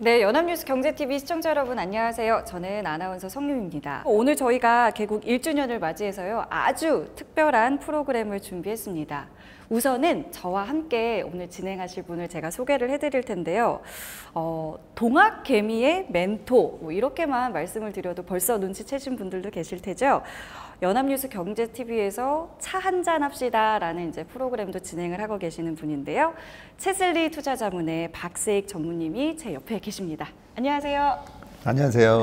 네, 연합뉴스 경제TV 시청자 여러분 안녕하세요. 저는 아나운서 성유입니다. 오늘 저희가 개국 1주년을 맞이해서요. 아주 특별한 프로그램을 준비했습니다. 우선은 저와 함께 오늘 진행하실 분을 제가 소개를 해드릴 텐데요. 동학개미의 멘토 이렇게만 말씀을 드려도 벌써 눈치채신 분들도 계실 테죠. 연합뉴스 경제TV에서 차 한잔 합시다 라는 이제 프로그램도 진행을 하고 계시는 분인데요. 채슬리 투자자문의 박세익 전무님이 제 옆에 계십니다. 안녕하세요. 안녕하세요.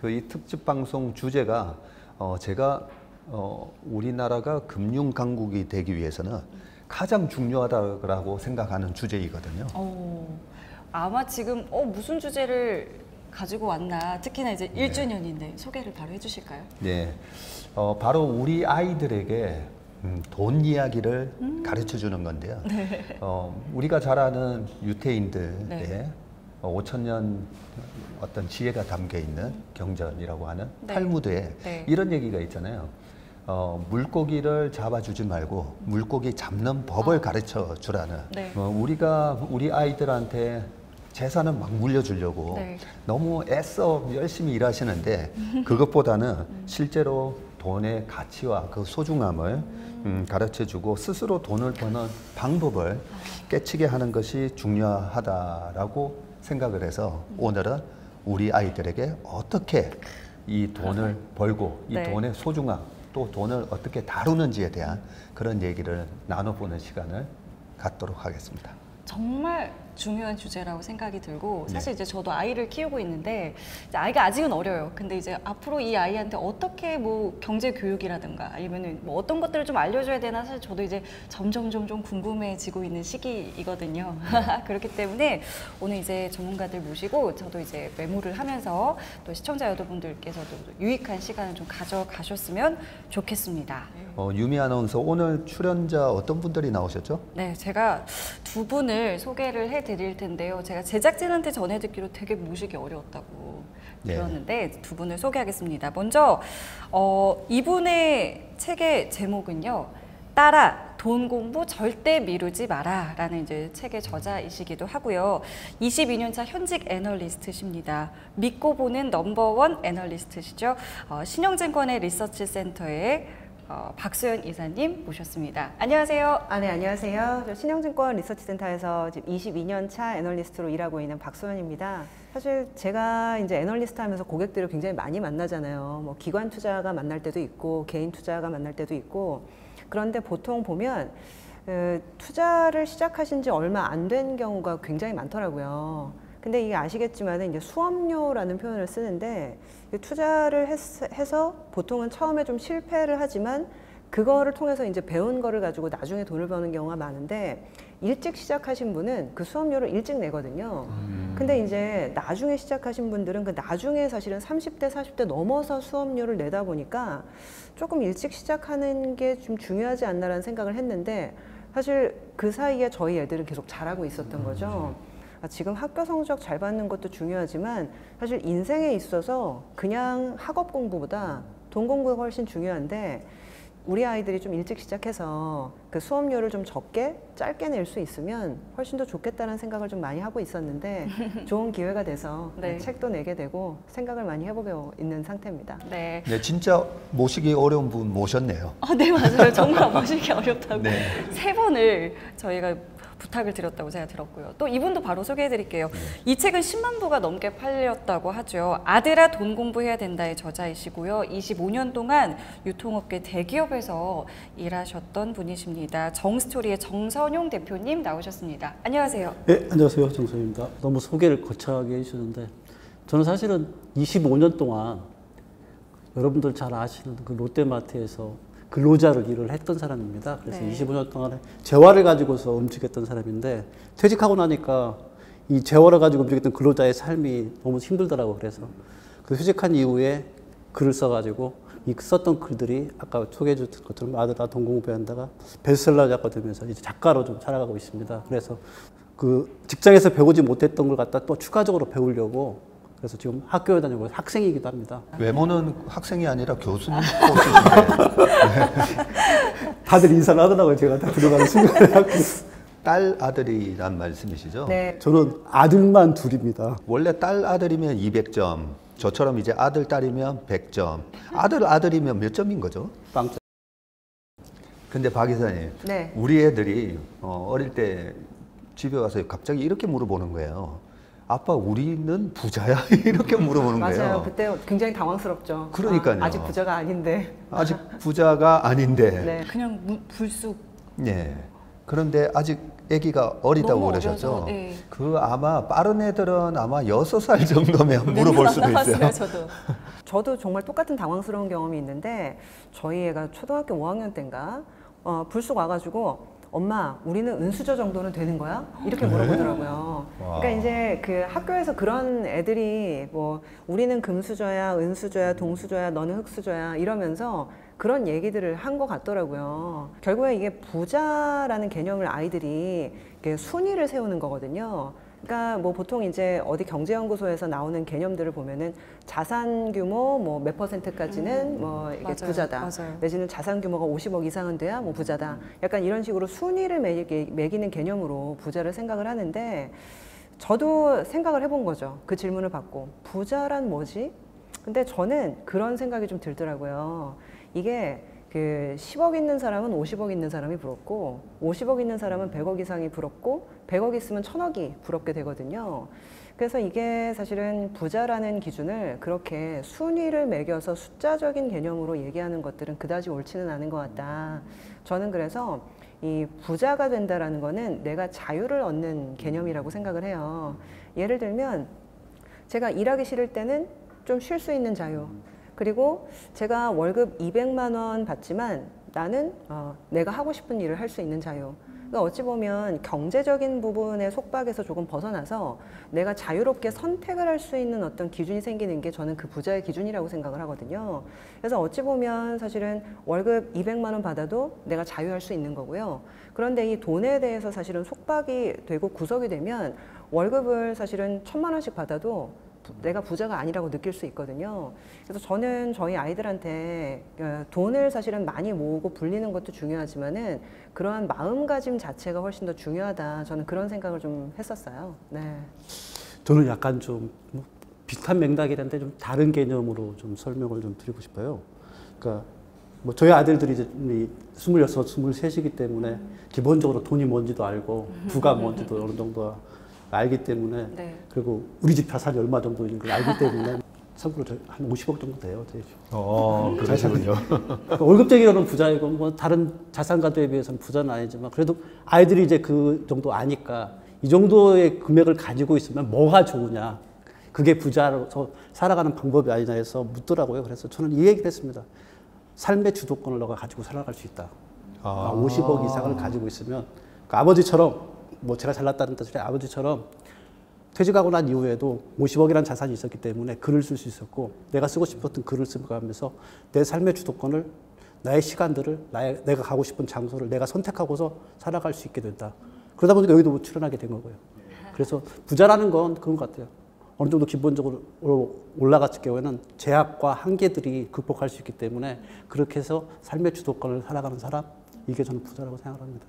이 특집 방송 주제가 제가 우리나라가 금융 강국이 되기 위해서는 가장 중요하다고 생각하는 주제이거든요. 아마 지금 무슨 주제를 가지고 왔나, 특히나 이제 1주년인데 소개를 바로 해주실까요? 네, 바로 우리 아이들에게 돈 이야기를 가르쳐 주는 건데요. 네. 우리가 잘 아는 유태인들의 네. 5,000년 어떤 지혜가 담겨 있는 경전이라고 하는 네. 탈무드에 네. 이런 얘기가 있잖아요. 물고기를 잡아주지 말고 물고기 잡는 법을 가르쳐 주라는. 네. 우리가 우리 아이들한테 재산을 막 물려주려고 네. 너무 애써 열심히 일하시는데 그것보다는 실제로 돈의 가치와 그 소중함을 가르쳐주고 스스로 돈을 버는 방법을 깨치게 하는 것이 중요하다라고 생각을 해서 오늘은 우리 아이들에게 어떻게 이 돈을 벌고 이 네. 돈의 소중함 또 돈을 어떻게 다루는지에 대한 그런 얘기를 나눠보는 시간을 갖도록 하겠습니다. 정말 중요한 주제라고 생각이 들고 사실 이제 저도 아이를 키우고 있는데 이제 아이가 아직은 어려요. 근데 이제 앞으로 이 아이한테 어떻게 뭐 경제 교육이라든가 아니면은 뭐 어떤 것들을 좀 알려줘야 되나 사실 저도 이제 점점 궁금해지고 있는 시기이거든요. 그렇기 때문에 오늘 이제 전문가들 모시고 저도 이제 메모를 하면서 또 시청자 여러분들께서도 유익한 시간을 좀 가져가셨으면 좋겠습니다. 유미 아나운서 오늘 출연자 어떤 분들이 나오셨죠? 네, 제가 두 분을 소개를 해드릴 텐데요. 제가 제작진한테 전해 듣기로 되게 모시기 어려웠다고 들었는데 네. 두 분을 소개하겠습니다. 먼저 이분의 책의 제목은요. 따라 돈 공부 절대 미루지 마라 라는 이제 책의 저자이시기도 하고요. 22년차 현직 애널리스트십니다. 믿고 보는 넘버원 애널리스트시죠. 신영증권의 리서치 센터의 박소연 이사님 모셨습니다. 안녕하세요. 네, 안녕하세요. 저 신영증권 리서치센터에서 지금 22년 차 애널리스트로 일하고 있는 박소연입니다. 사실 제가 이제 애널리스트 하면서 고객들을 굉장히 많이 만나잖아요. 뭐 기관 투자가 만날 때도 있고 개인 투자가 만날 때도 있고 그런데 보통 보면 투자를 시작하신 지 얼마 안 된 경우가 굉장히 많더라고요. 근데 이게 아시겠지만 이제 수업료라는 표현을 쓰는데 투자를 해서 보통은 처음에 좀 실패를 하지만 그거를 통해서 이제 배운 거를 가지고 나중에 돈을 버는 경우가 많은데 일찍 시작하신 분은 그 수업료를 일찍 내거든요. 근데 이제 나중에 시작하신 분들은 그 나중에 사실은 30대, 40대 넘어서 수업료를 내다 보니까 조금 일찍 시작하는 게 좀 중요하지 않나라는 생각을 했는데 사실 그 사이에 저희 애들은 계속 잘하고 있었던 거죠. 지금 학교 성적 잘 받는 것도 중요하지만 사실 인생에 있어서 그냥 학업 공부보다 돈 공부가 훨씬 중요한데 우리 아이들이 좀 일찍 시작해서 그 수업료를 좀 적게 짧게 낼 수 있으면 훨씬 더 좋겠다는 생각을 좀 많이 하고 있었는데 좋은 기회가 돼서 네. 책도 내게 되고 생각을 많이 해보고 있는 상태입니다. 네, 진짜 모시기 어려운 분 모셨네요. 네, 맞아요. 정말 모시기 어렵다고 네. 3번을 저희가 부탁을 드렸다고 제가 들었고요. 또 이분도 바로 소개해드릴게요. 이 책은 10만 부가 넘게 팔렸다고 하죠. 아들아 돈 공부해야 된다의 저자이시고요. 25년 동안 유통업계 대기업에서 일하셨던 분이십니다. 정스토리의 정선용 대표님 나오셨습니다. 안녕하세요. 네, 안녕하세요. 정선용입니다. 너무 소개를 거창하게 해주셨는데 저는 사실은 25년 동안 여러분들 잘 아시는 그 롯데마트에서 근로자로 일을 했던 사람입니다. 그래서 네. 25년 동안 재화를 가지고서 움직였던 사람인데 퇴직하고 나니까 이 재화를 가지고 움직였던 근로자의 삶이 너무 힘들더라고요. 그래서 그 휴직한 이후에 글을 써가지고 이 썼던 글들이 아까 소개해 줬던 것처럼 아들아 돈 공부해야 한다가 베스트셀러 작가 되면서 이제 작가로 좀 살아가고 있습니다. 그래서 그 직장에서 배우지 못했던 걸 갖다 또 추가적으로 배우려고 그래서 지금 학교에 다니고 학생이기도 합니다. 외모는 학생이 아니라 교수님 코스인데 다들 인사를 하더라고요. 제가 다 들어가는 순간에. 딸 아들이란 말씀이시죠? 네. 저는 아들만 둘입니다. 원래 딸 아들이면 200점, 저처럼 이제 아들 딸이면 100점. 아들이면 몇 점인 거죠? 빵점. 근데 박 이사님, 네. 우리 애들이 어릴 때 집에 와서 갑자기 이렇게 물어보는 거예요. 아빠, 우리는 부자야? 이렇게 물어보는 맞아요. 거예요. 그때 굉장히 당황스럽죠. 그러니까요. 아직 부자가 아닌데. 아직 부자가 아닌데. 네. 그냥 불쑥 네. 그런데 아직 아기가 어리다고 너무 그러셨죠? 어려서, 네. 그 아마 빠른 애들은 아마 6살 정도면 물어볼 수도 있어요. 저도. 저도 정말 똑같은 당황스러운 경험이 있는데 저희 애가 초등학교 5학년 때인가 불쑥 와가지고 엄마, 우리는 은수저 정도는 되는 거야? 이렇게 물어보더라고요. 와. 그러니까 이제 그 학교에서 그런 애들이 뭐 우리는 금수저야, 은수저야, 동수저야, 너는 흑수저야 이러면서 그런 얘기들을 한 것 같더라고요. 결국에 이게 부자라는 개념을 아이들이 이렇게 순위를 세우는 거거든요. 그러니까 뭐 보통 이제 어디 경제연구소에서 나오는 개념들을 보면은 자산 규모 뭐 몇 %까지는 뭐 이게 맞아요. 부자다. 맞아요. 내지는 자산 규모가 50억 이상은 돼야 뭐 부자다. 약간 이런 식으로 순위를 매기는 개념으로 부자를 생각을 하는데 저도 생각을 해본 거죠. 그 질문을 받고 부자란 뭐지? 근데 저는 그런 생각이 좀 들더라고요. 이게 그 10억 있는 사람은 50억 있는 사람이 부럽고 50억 있는 사람은 100억 이상이 부럽고 100억 있으면 1000억이 부럽게 되거든요. 그래서 이게 사실은 부자라는 기준을 그렇게 순위를 매겨서 숫자적인 개념으로 얘기하는 것들은 그다지 옳지는 않은 것 같다. 저는 그래서 이 부자가 된다라는 거는 내가 자유를 얻는 개념이라고 생각을 해요. 예를 들면 제가 일하기 싫을 때는 좀 쉴 수 있는 자유. 그리고 제가 월급 200만 원 받지만 나는 내가 하고 싶은 일을 할 수 있는 자유. 그러니까 어찌 보면 경제적인 부분의 속박에서 조금 벗어나서 내가 자유롭게 선택을 할 수 있는 어떤 기준이 생기는 게 저는 그 부자의 기준이라고 생각을 하거든요. 그래서 어찌 보면 사실은 월급 200만 원 받아도 내가 자유할 수 있는 거고요. 그런데 이 돈에 대해서 사실은 속박이 되고 구속이 되면 월급을 사실은 1000만 원씩 받아도 내가 부자가 아니라고 느낄 수 있거든요. 그래서 저는 저희 아이들한테 돈을 사실은 많이 모으고 불리는 것도 중요하지만은 그러한 마음가짐 자체가 훨씬 더 중요하다. 저는 그런 생각을 좀 했었어요. 네. 저는 약간 좀 비슷한 맥락이란데 좀 다른 개념으로 좀 설명을 좀 드리고 싶어요. 그러니까 뭐 저희 아들들이 이제 26, 23이기 때문에 기본적으로 돈이 뭔지도 알고 부가 뭔지도 어느 정도 알기 때문에 네. 그리고 우리 집 자산이 얼마 정도인 걸 알기 때문에 참고로 한 50억 정도 돼요. 그러시군요. 그러니까 월급쟁이로는 부자이고 뭐 다른 자산가들에 비해서는 부자는 아니지만 그래도 아이들이 이제 그 정도 아니까 이 정도의 금액을 가지고 있으면 뭐가 좋으냐. 그게 부자로서 살아가는 방법이 아니냐 해서 묻더라고요. 그래서 저는 이 얘기를 했습니다. 삶의 주도권을 너가 가지고 살아갈 수 있다. 50억 이상을 가지고 있으면 그러니까 아버지처럼 뭐 제가 잘났다는 뜻이 아버지처럼 퇴직하고 난 이후에도 50억이라는 자산이 있었기 때문에 글을 쓸 수 있었고 내가 쓰고 싶었던 글을 쓰면서 내 삶의 주도권을 나의 시간들을 내가 가고 싶은 장소를 내가 선택하고서 살아갈 수 있게 된다. 그러다 보니까 여기도 출연하게 된 거고요. 그래서 부자라는 건 그런 것 같아요. 어느 정도 기본적으로 올라갔을 경우에는 제약과 한계들이 극복할 수 있기 때문에 그렇게 해서 삶의 주도권을 살아가는 사람 이게 저는 부자라고 생각합니다.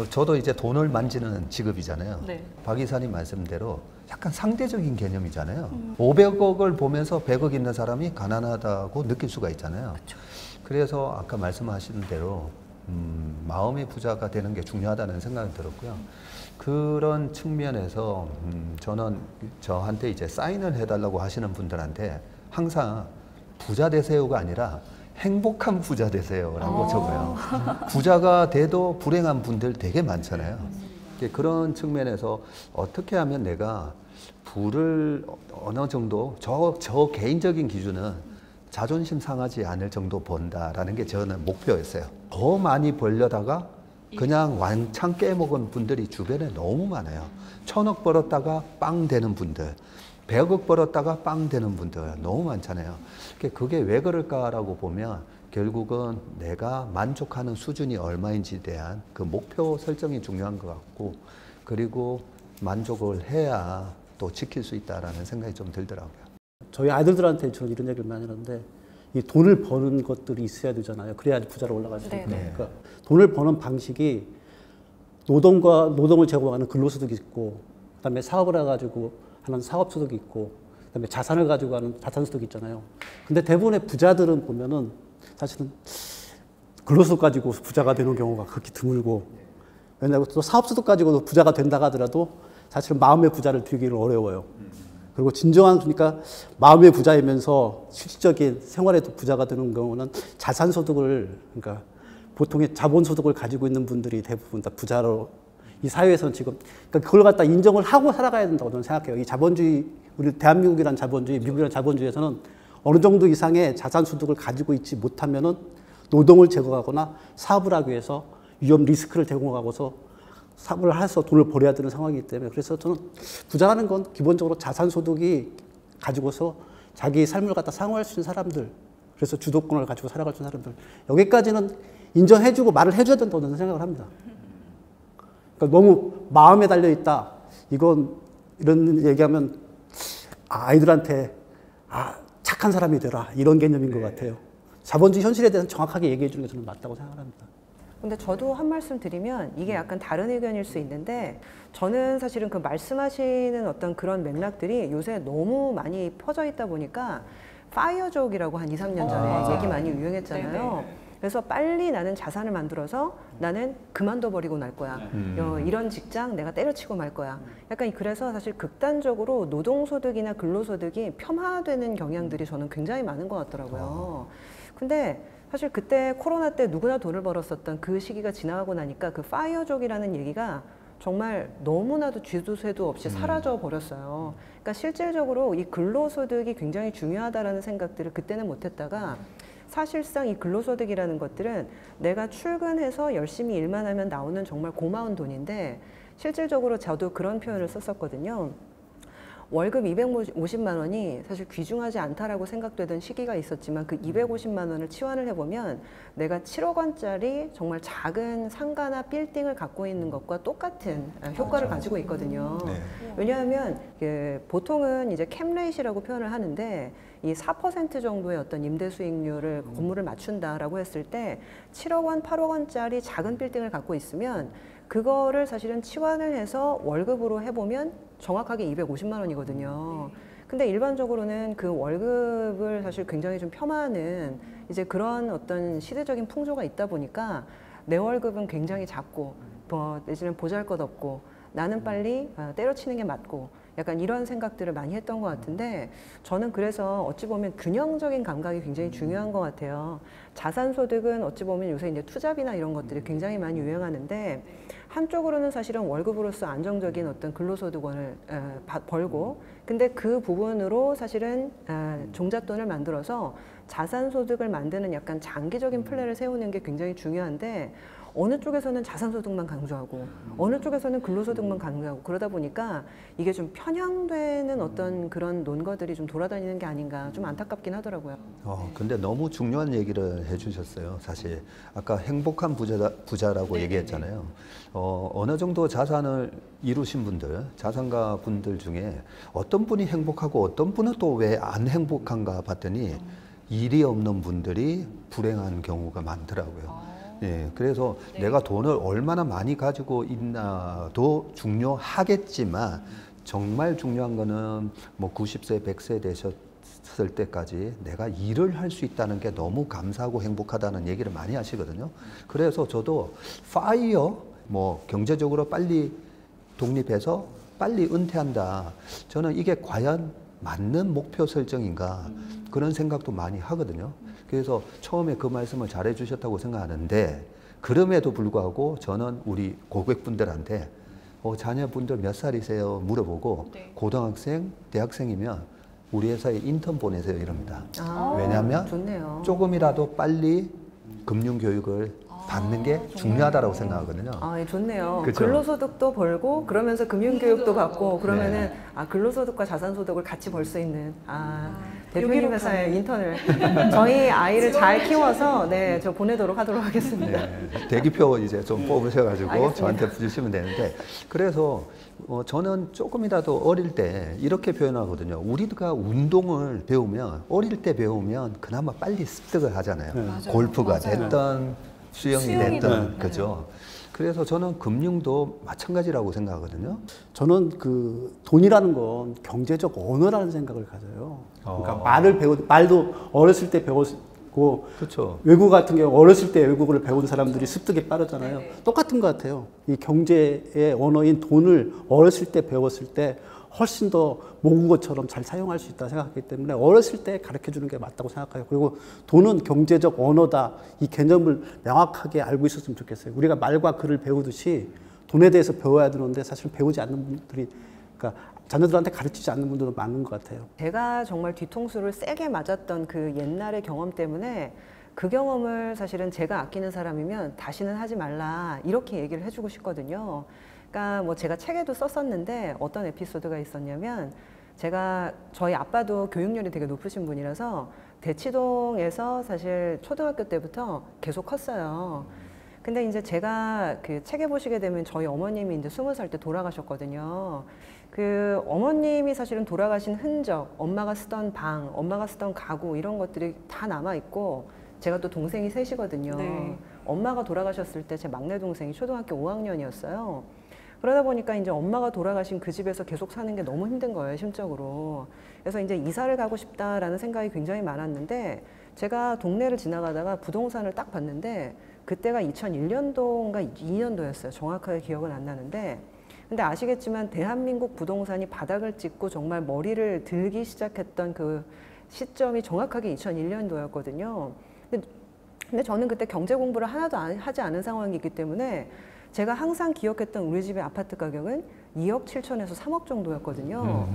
저도 이제 돈을 만지는 직업이잖아요. 네. 박 이사님 말씀대로 약간 상대적인 개념이잖아요. 500억을 보면서 100억 있는 사람이 가난하다고 느낄 수가 있잖아요. 그쵸. 그래서 아까 말씀하신 대로 마음의 부자가 되는 게 중요하다는 생각이 들었고요. 그런 측면에서 저는 저한테 이제 사인을 해달라고 하시는 분들한테 항상 부자 되세요가 아니라 행복한 부자 되세요라고 적어요. 부자가 돼도 불행한 분들 되게 많잖아요. 그런 측면에서 어떻게 하면 내가 부를 어느 정도 저 개인적인 기준은 자존심 상하지 않을 정도 번다라는 게 저는 목표였어요. 더 많이 벌려다가 그냥 왕창 깨먹은 분들이 주변에 너무 많아요. 1000억 벌었다가 빵 되는 분들, 100억 벌었다가 빵 되는 분들 너무 많잖아요. 그게 왜 그럴까라고 보면 결국은 내가 만족하는 수준이 얼마인지에 대한 그 목표 설정이 중요한 것 같고 그리고 만족을 해야 또 지킬 수 있다라는 생각이 좀 들더라고요. 저희 아들들한테 저는 이런 얘기를 많이 하는데 이 돈을 버는 것들이 있어야 되잖아요. 그래야 부자로 올라갈 수 있고. 네. 그러니까 돈을 버는 방식이 노동을 제공하는 근로소득이 있고, 그다음에 사업을 해가지고 하는 사업소득이 있고, 그다음에 자산을 가지고 하는 자산소득이 있잖아요. 근데 대부분의 부자들은 보면은 사실은 근로소득 가지고 부자가 되는 경우가 극히 드물고, 왜냐하면 또 사업소득 가지고도 부자가 된다 하더라도 사실은 마음의 부자를 되기는 어려워요. 그리고 진정한, 그러니까 마음의 부자이면서 실질적인 생활에도 부자가 되는 경우는 자산소득을, 그러니까 보통의 자본소득을 가지고 있는 분들이 대부분 다 부자로, 이 사회에서는 지금, 그러니까 그걸 갖다 인정을 하고 살아가야 된다고 저는 생각해요. 이 자본주의, 우리 대한민국이란 자본주의, 미국이란 자본주의에서는 어느 정도 이상의 자산소득을 가지고 있지 못하면은 노동을 제거하거나 사업을 하기 위해서 위험 리스크를 제공하고서 사업을 해서 돈을 벌어야 되는 상황이기 때문에, 그래서 저는 부자라는 건 기본적으로 자산소득이 가지고서 자기 삶을 갖다 상호할 수 있는 사람들, 그래서 주도권을 가지고 살아갈 수 있는 사람들, 여기까지는 인정해주고 말을 해줘야 된다고 저는 생각을 합니다. 그러니까 너무 마음에 달려있다, 이건 이런 얘기하면 아이들한테 착한 사람이 되라, 이런 개념인 것 같아요. 자본주의 현실에 대해서 정확하게 얘기해 주는 게 저는 맞다고 생각합니다. 근데 저도 한 말씀 드리면 이게 약간 다른 의견일 수 있는데, 저는 사실은 그 말씀하시는 어떤 그런 맥락들이 요새 너무 많이 퍼져 있다 보니까 파이어족이라고 한 2, 3년 전에 얘기 많이 유행했잖아요. 네네. 그래서 빨리 나는 자산을 만들어서 나는 그만둬 버리고 날 거야. 이런 직장 내가 때려치고 말 거야. 약간 그래서 사실 극단적으로 노동소득이나 근로소득이 폄하되는 경향들이 저는 굉장히 많은 것 같더라고요. 근데 사실 그때 코로나 때 누구나 돈을 벌었었던 그 시기가 지나가고 나니까 그 파이어족이라는 얘기가 정말 너무나도 쥐도 새도 없이 사라져 버렸어요. 그러니까 실질적으로 이 근로소득이 굉장히 중요하다라는 생각들을 그때는 못했다가, 사실상 이 근로소득이라는 것들은 내가 출근해서 열심히 일만 하면 나오는 정말 고마운 돈인데, 실질적으로 저도 그런 표현을 썼었거든요. 월급 250만 원이 사실 귀중하지 않다라고 생각되던 시기가 있었지만, 그 250만 원을 치환을 해보면 내가 7억 원짜리 정말 작은 상가나 빌딩을 갖고 있는 것과 똑같은 효과를 가지고 있거든요. 네. 왜냐하면 보통은 이제 캡레이시라고 표현을 하는데, 이 4% 정도의 어떤 임대 수익률을 건물을 맞춘다라고 했을 때 7억 원, 8억 원짜리 작은 빌딩을 갖고 있으면 그거를 사실은 치환을 해서 월급으로 해보면 정확하게 250만 원이거든요. 근데 일반적으로는 그 월급을 사실 굉장히 좀 폄하하는 이제 그런 어떤 시대적인 풍조가 있다 보니까 내 월급은 굉장히 작고 내지는 보잘것없고 나는 빨리 때려치는 게 맞고 약간 이런 생각들을 많이 했던 것 같은데, 저는 그래서 어찌 보면 균형적인 감각이 굉장히 중요한 것 같아요. 자산소득은 어찌 보면 요새 이제 투잡이나 이런 것들이 굉장히 많이 유행하는데, 한쪽으로는 사실은 월급으로서 안정적인 어떤 근로소득원을 벌고, 근데 그 부분으로 사실은 종잣돈을 만들어서 자산소득을 만드는 약간 장기적인 플랜을 세우는 게 굉장히 중요한데, 어느 쪽에서는 자산소득만 강조하고 어느 쪽에서는 근로소득만 강조하고, 그러다 보니까 이게 좀 편향되는 어떤 그런 논거들이 좀 돌아다니는 게 아닌가, 좀 안타깝긴 하더라고요. 근데 너무 중요한 얘기를 해주셨어요. 사실 아까 행복한 부자라고 얘기했잖아요. 어느 정도 자산을 이루신 분들, 자산가 분들 중에 어떤 분이 행복하고 어떤 분은 또 왜 안 행복한가 봤더니 일이 없는 분들이 불행한 경우가 많더라고요. 예, 그래서 내가 돈을 얼마나 많이 가지고 있나도 중요하겠지만, 정말 중요한 거는 뭐 90세, 100세 되셨을 때까지 내가 일을 할 수 있다는 게 너무 감사하고 행복하다는 얘기를 많이 하시거든요. 그래서 저도 뭐 경제적으로 빨리 독립해서 빨리 은퇴한다, 저는 이게 과연 맞는 목표 설정인가, 그런 생각도 많이 하거든요. 그래서 처음에 그 말씀을 잘해 주셨다고 생각하는데, 그럼에도 불구하고 저는 우리 고객분들한테 자녀분들 몇 살이세요 물어보고, 네. 고등학생, 대학생이면 우리 회사에 인턴 보내세요 이럽니다. 왜냐하면 좋네요. 조금이라도 빨리 금융교육을 받는 게 중요하다고 생각하거든요. 좋네요. 그쵸? 근로소득도 벌고 그러면서 금융교육도 받고 그러면은 네. 근로소득과 자산소득을 같이 벌 수 있는 대표님 회사에 인턴을 저희 아이를 잘 키워서 저 보내도록 하도록 하겠습니다. 네. 대기표 이제 좀 뽑으셔가지고 알겠습니다. 저한테 주시면 되는데, 그래서 저는 조금이라도 어릴 때 이렇게 표현하거든요. 우리가 운동을 배우면, 어릴 때 배우면 그나마 빨리 습득을 하잖아요. 골프가 됐던 수영이 됐던, 그죠? 그래서 저는 금융도 마찬가지라고 생각하거든요. 저는 그 돈이라는 건 경제적 언어라는 생각을 가져요. 그러니까 말도 어렸을 때 배웠고, 그렇죠. 외국어 같은 경우 어렸을 때 외국어를 배운 사람들이 습득이 빠르잖아요. 똑같은 것 같아요. 이 경제의 언어인 돈을 어렸을 때 배웠을 때 훨씬 더 모국어처럼 잘 사용할 수 있다고 생각하기 때문에 어렸을 때 가르쳐 주는 게 맞다고 생각해요. 그리고 돈은 경제적 언어다. 이 개념을 명확하게 알고 있었으면 좋겠어요. 우리가 말과 글을 배우듯이 돈에 대해서 배워야 되는데 사실 배우지 않는 분들이, 그러니까 자녀들한테 가르치지 않는 분들은 많은 것 같아요. 제가 정말 뒤통수를 세게 맞았던 그 옛날의 경험 때문에 그 경험을 사실은 제가 아끼는 사람이면 다시는 하지 말라 이렇게 얘기를 해주고 싶거든요. 그러니까 뭐 제가 책에도 썼었는데 어떤 에피소드가 있었냐면 저희 아빠도 교육열이 되게 높으신 분이라서 대치동에서 사실 초등학교 때부터 계속 컸어요. 근데 이제 제가 그 책에 보시게 되면 저희 어머님이 이제 20살 때 돌아가셨거든요. 그 어머님이 사실은 돌아가신 흔적, 엄마가 쓰던 방, 엄마가 쓰던 가구 이런 것들이 다 남아있고 제가 또 동생이 셋이거든요. 네. 엄마가 돌아가셨을 때 제 막내 동생이 초등학교 5학년이었어요. 그러다 보니까 이제 엄마가 돌아가신 그 집에서 계속 사는 게 너무 힘든 거예요, 심적으로. 그래서 이제 이사를 가고 싶다라는 생각이 굉장히 많았는데 제가 동네를 지나가다가 부동산을 딱 봤는데 그때가 2001년도인가 2년도였어요. 정확하게 기억은 안 나는데. 근데 아시겠지만 대한민국 부동산이 바닥을 찍고 정말 머리를 들기 시작했던 그 시점이 정확하게 2001년도였거든요. 근데 저는 그때 경제 공부를 하나도 하지 않은 상황이기 때문에 제가 항상 기억했던 우리 집의 아파트 가격은 2억 7천에서 3억 정도였거든요.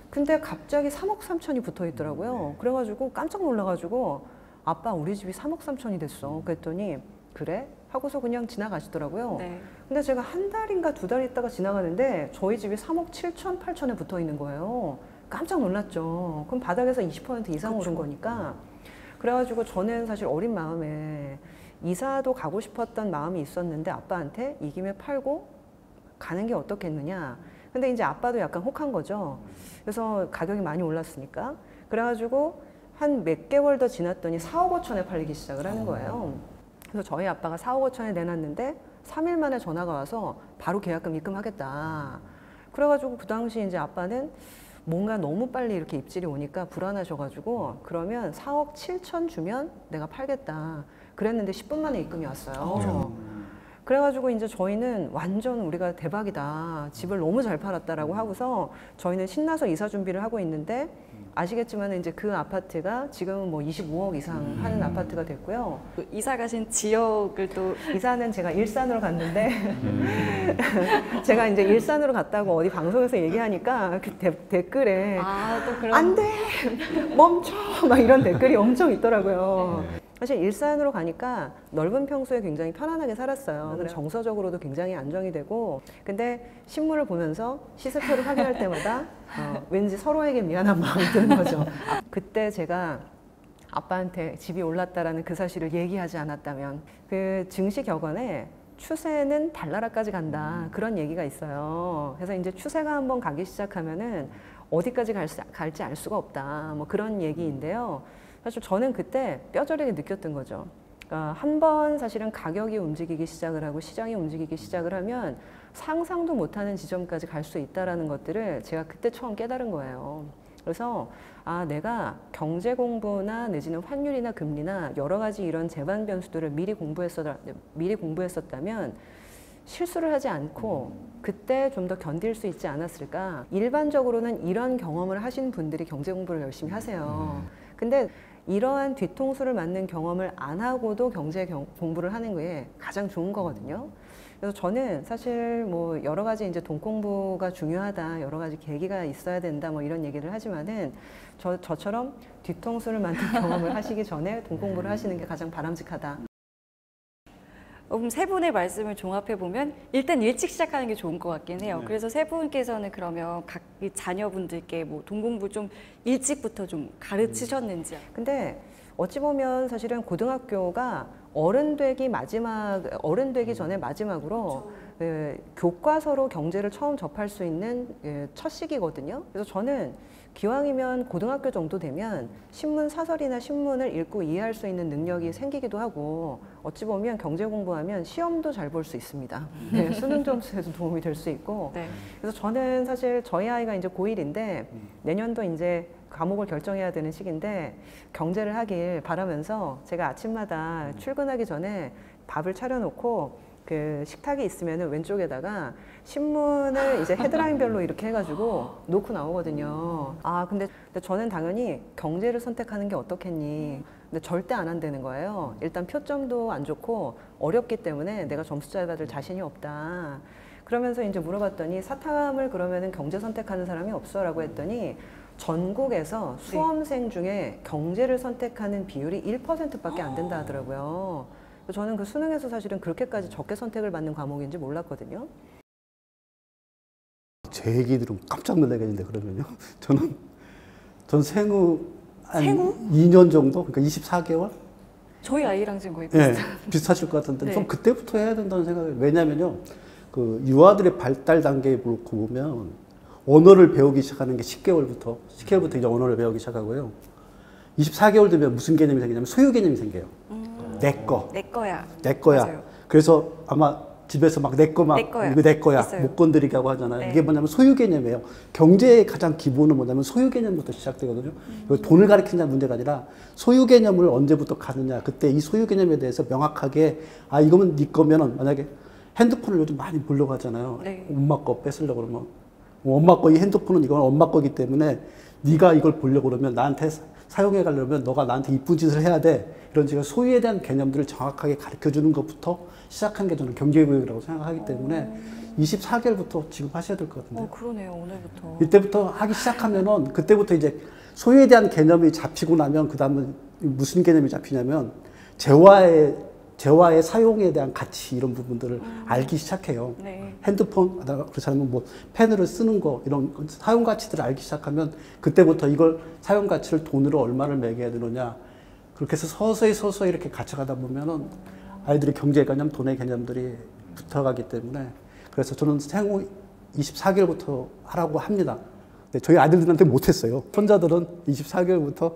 근데 갑자기 3억 3천이 붙어 있더라고요. 그래가지고 깜짝 놀라가지고 아빠 우리 집이 3억 3천이 됐어. 그랬더니 그래? 하고서 그냥 지나가시더라고요. 네. 근데 제가 한 달인가 두 달 있다가 지나가는데 저희 집이 3억 7천, 8천에 붙어 있는 거예요. 깜짝 놀랐죠. 그럼 바닥에서 20% 이상 오른 거니까. 그래가지고 저는 사실 어린 마음에 이사도 가고 싶었던 마음이 있었는데 아빠한테 이 김에 팔고 가는 게 어떻겠느냐. 근데 이제 아빠도 약간 혹한 거죠. 그래서 가격이 많이 올랐으니까. 그래가지고 한 몇 개월 더 지났더니 4억 5천에 팔리기 시작을 하는 거예요. 그래서 저희 아빠가 4억 5천에 내놨는데 3일 만에 전화가 와서 바로 계약금 입금하겠다. 그래가지고 그 당시 이제 아빠는 뭔가 너무 빨리 이렇게 입질이 오니까 불안하셔가지고 그러면 4억 7천 주면 내가 팔겠다. 그랬는데 10분 만에 입금이 왔어요. 그래가지고 이제 저희는 완전 우리가 대박이다. 집을 너무 잘 팔았다라고 하고서 저희는 신나서 이사 준비를 하고 있는데 아시겠지만 이제 그 아파트가 지금은 뭐 25억 이상 하는 아파트가 됐고요. 이사 가신 지역을 또 이사는 제가 일산으로 갔는데 제가 이제 일산으로 갔다고 어디 방송에서 얘기하니까 그 댓글에 또 그런 안 돼! 멈춰! 막 이런 댓글이 엄청 있더라고요. 사실 일산으로 가니까 넓은 평수에 굉장히 편안하게 살았어요. 그래서 정서적으로도 굉장히 안정이 되고 근데 신문을 보면서 시세표를 확인할 때마다 왠지 서로에게 미안한 마음이 드는 거죠. 그때 제가 아빠한테 집이 올랐다라는 그 사실을 얘기하지 않았다면 그 증시 격언에 추세는 달나라까지 간다 그런 얘기가 있어요. 그래서 이제 추세가 한번 가기 시작하면은 어디까지 갈지 알 수가 없다 뭐 그런 얘기인데요. 사실 저는 그때 뼈저리게 느꼈던 거죠. 그러니까 한번 사실은 가격이 움직이기 시작을 하고 시장이 움직이기 시작을 하면 상상도 못하는 지점까지 갈 수 있다는 것들을 제가 그때 처음 깨달은 거예요. 그래서 내가 경제 공부나 내지는 환율이나 금리나 여러 가지 이런 재반 변수들을 미리 공부했었다면 실수를 하지 않고 그때 좀 더 견딜 수 있지 않았을까. 일반적으로는 이런 경험을 하신 분들이 경제 공부를 열심히 하세요. 근데 이러한 뒤통수를 맞는 경험을 안 하고도 경제 공부를 하는 게 가장 좋은 거거든요. 그래서 저는 사실 뭐 여러 가지 이제 돈 공부가 중요하다, 여러 가지 계기가 있어야 된다, 뭐 이런 얘기를 하지만은 저처럼 뒤통수를 맞는 경험을 하시기 전에 돈 공부를 하시는 게 가장 바람직하다. 그럼 세 분의 말씀을 종합해 보면 일단 일찍 시작하는 게 좋은 것 같긴 해요. 그래서 세 분께서는 그러면 각 자녀분들께 뭐 돈 공부 좀 일찍부터 좀 가르치셨는지. 근데 어찌 보면 사실은 고등학교가 어른 되기 전에 마지막으로 교과서로 경제를 처음 접할 수 있는 첫 시기거든요. 그래서 저는 기왕이면 고등학교 정도 되면 신문 사설이나 신문을 읽고 이해할 수 있는 능력이 생기기도 하고 어찌 보면 경제 공부하면 시험도 잘 볼 수 있습니다. 네, 수능 점수에도 도움이 될 수 있고. 네. 그래서 저는 사실 저희 아이가 이제 고1인데 내년도 이제 과목을 결정해야 되는 시기인데 경제를 하길 바라면서 제가 아침마다 출근하기 전에 밥을 차려놓고 그 식탁이 있으면은 왼쪽에다가 신문을 이제 헤드라인별로 이렇게 해가지고 놓고 나오거든요. 아, 근데 저는 당연히 경제를 선택하는 게 어떻겠니? 근데 절대 안 한다는 거예요. 일단 표점도 안 좋고 어렵기 때문에 내가 점수 잘 받을 자신이 없다. 그러면서 이제 물어봤더니 사탐을 그러면은 경제 선택하는 사람이 없어라고 했더니 전국에서 수험생 중에 경제를 선택하는 비율이 1%밖에 안 된다 하더라고요. 저는 그 수능에서 사실은 그렇게까지 적게 선택을 받는 과목인지 몰랐거든요. 제 얘기 들으면 깜짝 놀라겠는데 그러면요. 전 생후 한 생후? 2년 정도, 그러니까 24개월? 저희 아이랑 지금 거의 네, 비슷한. 비슷하실 것 같은데 네. 좀 그때부터 해야 된다는 생각을. 왜냐면요, 그 유아들의 발달 단계에 보면 언어를 배우기 시작하는 게 10개월부터 이제 언어를 배우기 시작하고요. 24개월 되면 무슨 개념이 생기냐면 소유 개념이 생겨요. 내 거. 내 거야. 내 거야. 맞아요. 그래서 아마 집에서 막 내 거 막 내 거야. 이거 내 거야 있어요. 못 건드리게 하고 하잖아요. 네. 이게 뭐냐면 소유 개념이에요. 경제의 가장 기본은 뭐냐면 소유 개념부터 시작되거든요. 이거 돈을 가리키는 문제가 아니라 소유 개념을 언제부터 가느냐. 그때 이 소유 개념에 대해서 명확하게 아 이거면 네 거면은 만약에 핸드폰을 요즘 많이 보려고 하잖아요. 네. 엄마 거 뺏으려고 그러면 엄마 거 이 핸드폰은 이건 엄마 거기 때문에 네가 이걸 보려고 그러면 나한테 사용해 가려면 너가 나한테 이쁜 짓을 해야 돼. 이런 식의 소유에 대한 개념들을 정확하게 가르쳐 주는 것부터 시작한 게 저는 경제교육이라고 생각하기 때문에 24개월부터 지금 하셔야 될 것 같은데. 그러네요. 오늘부터. 이때부터 하기 시작하면은 그때부터 이제 소유에 대한 개념이 잡히고 나면 그 다음은 무슨 개념이 잡히냐면 재화의 사용에 대한 가치 이런 부분들을 알기 시작해요. 네. 핸드폰, 그렇지 않으면 뭐 펜으로 쓰는 거 이런 사용 가치들을 알기 시작하면 그때부터 이걸 사용 가치를 돈으로 얼마를 매겨야 되느냐 그렇게 해서 서서히 이렇게 갖춰가다 보면은 아이들의 경제 개념, 돈의 개념들이 붙어가기 때문에 그래서 저는 생후 24개월부터 하라고 합니다. 근데 저희 아들들한테 못했어요. 손자들은 24개월부터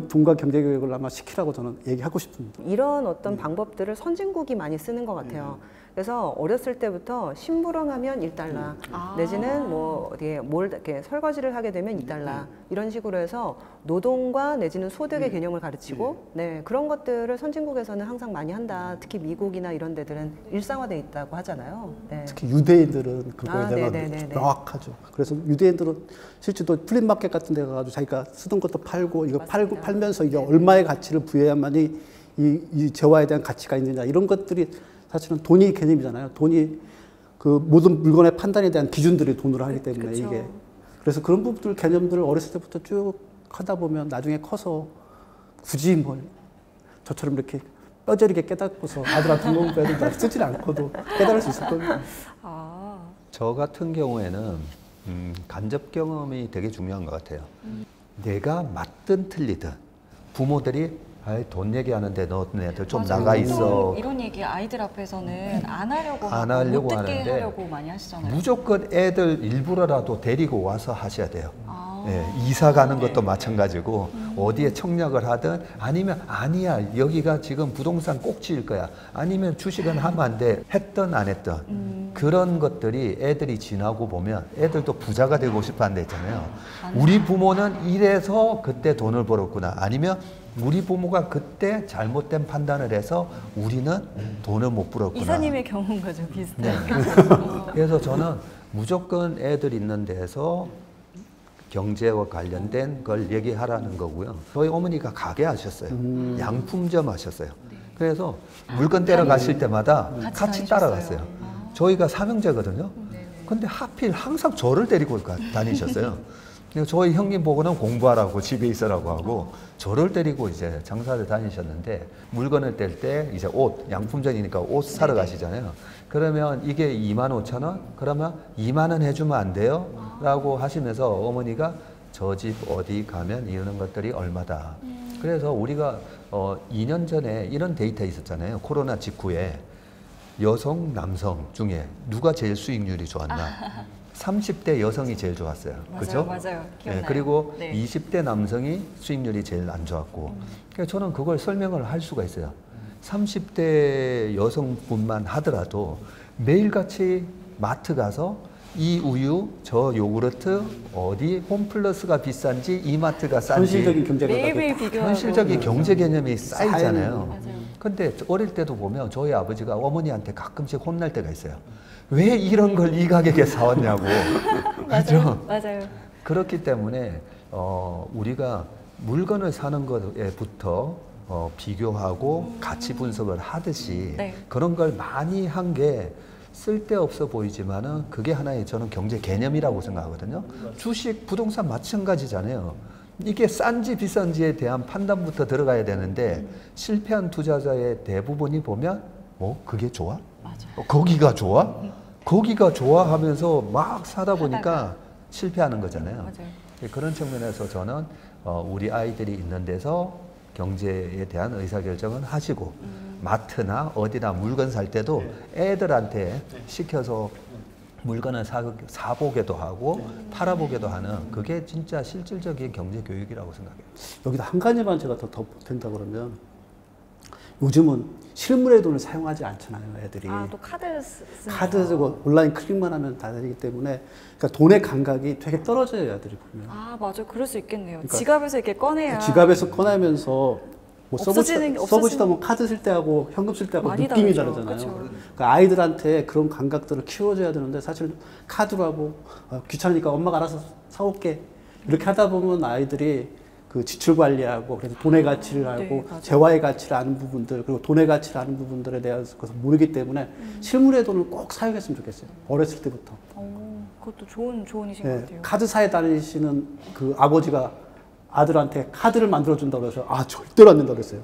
돈과 경제 교육을 아마 시키라고 저는 얘기하고 싶습니다. 이런 어떤 방법들을 선진국이 많이 쓰는 것 같아요. 그래서 어렸을 때부터 심부름하면 1달러 내지는 뭐 어디에 뭘 이렇게 설거지를 하게 되면 2달러 이런 식으로 해서 노동과 내지는 소득의 개념을 가르치고 네, 그런 것들을 선진국에서는 항상 많이 한다. 특히 미국이나 이런 데들은 일상화돼 있다고 하잖아요. 네. 특히 유대인들은 그거에 대한 네네네네. 명확하죠. 그래서 유대인들은 실제로 플립마켓 같은 데 가가지고 자기가 쓰던 것도 팔고 이거 맞습니다. 팔면서 이게 얼마의 가치를 부여해야만이 이 재화에 대한 가치가 있느냐 이런 것들이 사실은 돈이 개념이잖아요. 돈이 그 모든 물건의 판단에 대한 기준들이 돈으로 하기 때문에 그쵸. 이게 그래서 그런 부분들 개념들을 어렸을 때부터 쭉 하다 보면 나중에 커서 굳이 뭐 저처럼 이렇게 뼈저리게 깨닫고서 아들한테 공부해야 된다 쓰질 않고도 깨달을 수 있을 겁니다. 저 같은 경우에는 간접 경험이 되게 중요한 것 같아요. 내가 맞든 틀리든 부모들이 아이, 돈 얘기하는데 너네들 좀 맞아요. 나가 있어. 이런 얘기 아이들 앞에서는 안 하려고 안 하고 하려고 못 듣게 하는데 하려고 많이 하시잖아요. 무조건 애들 일부러라도 데리고 와서 하셔야 돼요. 아. 예, 이사 가는 것도 마찬가지고 어디에 청약을 하든 아니면 아니야 여기가 지금 부동산 꼭지일 거야 아니면 주식은 하면 안 돼 했던 안 했던 그런 것들이 애들이 지나고 보면 애들도 부자가 되고 싶어 한다 했잖아요. 우리 부모는 이래서 그때 돈을 벌었구나 아니면 우리 부모가 그때 잘못된 판단을 해서 우리는 돈을 못 벌었구나. 이사님의 경우가 좀 비슷해요. 네. 그래서 저는 무조건 애들 있는 데서 경제와 관련된 걸 얘기하라는 거고요. 저희 어머니가 가게 하셨어요. 양품점 하셨어요. 그래서 물건 떼러 가실 때마다 같이 따라갔어요. 저희가 삼형제거든요. 근데 하필 항상 저를 데리고 다니셨어요. 저희 형님 보고는 공부하라고 집에 있으라고 하고 저를 데리고 이제 장사를 다니셨는데 물건을 뗄 때 이제 옷, 양품점이니까 옷 사러 가시잖아요. 그러면 이게 25,000원? 그러면 2만 원 해주면 안 돼요? 라고 하시면서 어머니가 저 집 어디 가면 이런 것들이 얼마다. 그래서 우리가 2년 전에 이런 데이터 있었잖아요. 코로나 직후에 여성, 남성 중에 누가 제일 수익률이 좋았나? 30대 여성이 제일 좋았어요. 맞아요, 그죠? 맞아요. 네, 기억나요. 그리고 네. 20대 남성이 수익률이 제일 안 좋았고, 그러니까 저는 그걸 설명을 할 수가 있어요. 30대 여성분만 하더라도 매일같이 마트 가서 이 우유, 저 요구르트, 어디 홈플러스가 비싼지, 이마트가 싼지 현실적인 경제 매일매일 비교하고. 현실적인 경제 개념이 쌓이잖아요. 맞아요. 근데 어릴 때도 보면 저희 아버지가 어머니한테 가끔씩 혼날 때가 있어요. 왜 이런 걸 이 가격에 사왔냐고. 그죠? 맞아요. 그렇기 때문에 우리가 물건을 사는 것에부터 비교하고 가치 분석을 하듯이 네. 그런 걸 많이 한 게 쓸데없어 보이지만은 그게 하나의 저는 경제 개념이라고 생각하거든요. 주식, 부동산 마찬가지잖아요. 이게 싼지 비싼지에 대한 판단부터 들어가야 되는데 실패한 투자자의 대부분이 보면 그게 좋아? 맞아요. 거기가 좋아? 거기가 좋아하면서 막 사다 보니까 실패하는 거잖아요. 맞아요. 그런 측면에서 저는 우리 아이들이 있는 데서 경제에 대한 의사결정은 하시고 마트나 어디나 물건 살 때도 애들한테 시켜서 물건을 사보게도 하고 팔아보게도 하는 그게 진짜 실질적인 경제 교육이라고 생각해요. 여기다 한 가지만 제가 더 덧붙인다 그러면 요즘은 실물의 돈을 사용하지 않잖아요, 애들이. 또 카드 쓰는 카드 쓰고 온라인 클릭만 하면 다 되기 때문에 그러니까 돈의 감각이 되게 떨어져요, 애들이 보면. 맞아요. 그럴 수 있겠네요. 그러니까 지갑에서 이렇게 꺼내야. 지갑에서 꺼내면서 뭐 없어지는 써보시다 보면 카드 쓸 때하고 현금 쓸 때하고 많이 느낌이 다르죠. 다르잖아요. 그쵸. 그러니까 아이들한테 그런 감각들을 키워줘야 되는데 사실 카드로 하고 귀찮으니까 엄마가 알아서 사올게 이렇게 하다 보면 아이들이 그 지출 관리하고 그래서 돈의 가치를 알고 네, 맞아요. 재화의 가치를 아는 부분들 그리고 돈의 가치를 아는 부분들에 대해서 모르기 때문에 실물의 돈을 꼭 사용했으면 좋겠어요. 어렸을 때부터. 그것도 좋은 조언이신 것 예, 같아요. 카드사에 다니시는 그 아버지가 아들한테 카드를 만들어준다고 해서 절대로 안 된다고 그랬어요.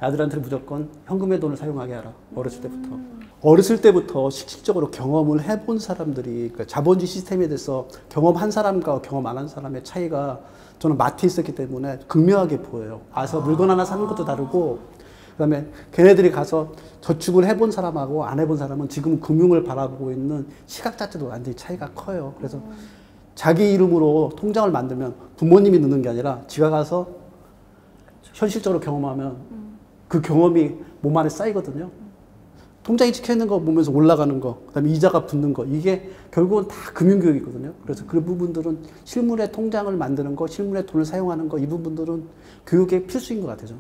아들한테는 무조건 현금의 돈을 사용하게 하라. 어렸을 때부터. 어렸을 때부터 실질적으로 경험을 해본 사람들이 그러니까 자본주의 시스템에 대해서 경험한 사람과 경험 안 한 사람의 차이가 저는 마트에 있었기 때문에 극명하게 보여요. 와서 물건 하나 사는 것도 다르고 그다음에 걔네들이 가서 저축을 해본 사람하고 안 해본 사람은 지금 금융을 바라보고 있는 시각 자체도 완전히 차이가 커요. 그래서 자기 이름으로 통장을 만들면 부모님이 넣는 게 아니라 지가 가서 현실적으로 경험하면 그 경험이 몸 안에 쌓이거든요. 통장이 찍혀있는 거 보면서 올라가는 거, 그다음에 이자가 붙는 거, 이게 결국은 다 금융교육이거든요. 그래서 그 부분들은 실물의 통장을 만드는 거, 실물의 돈을 사용하는 거, 이 부분들은 교육의 필수인 것 같아요.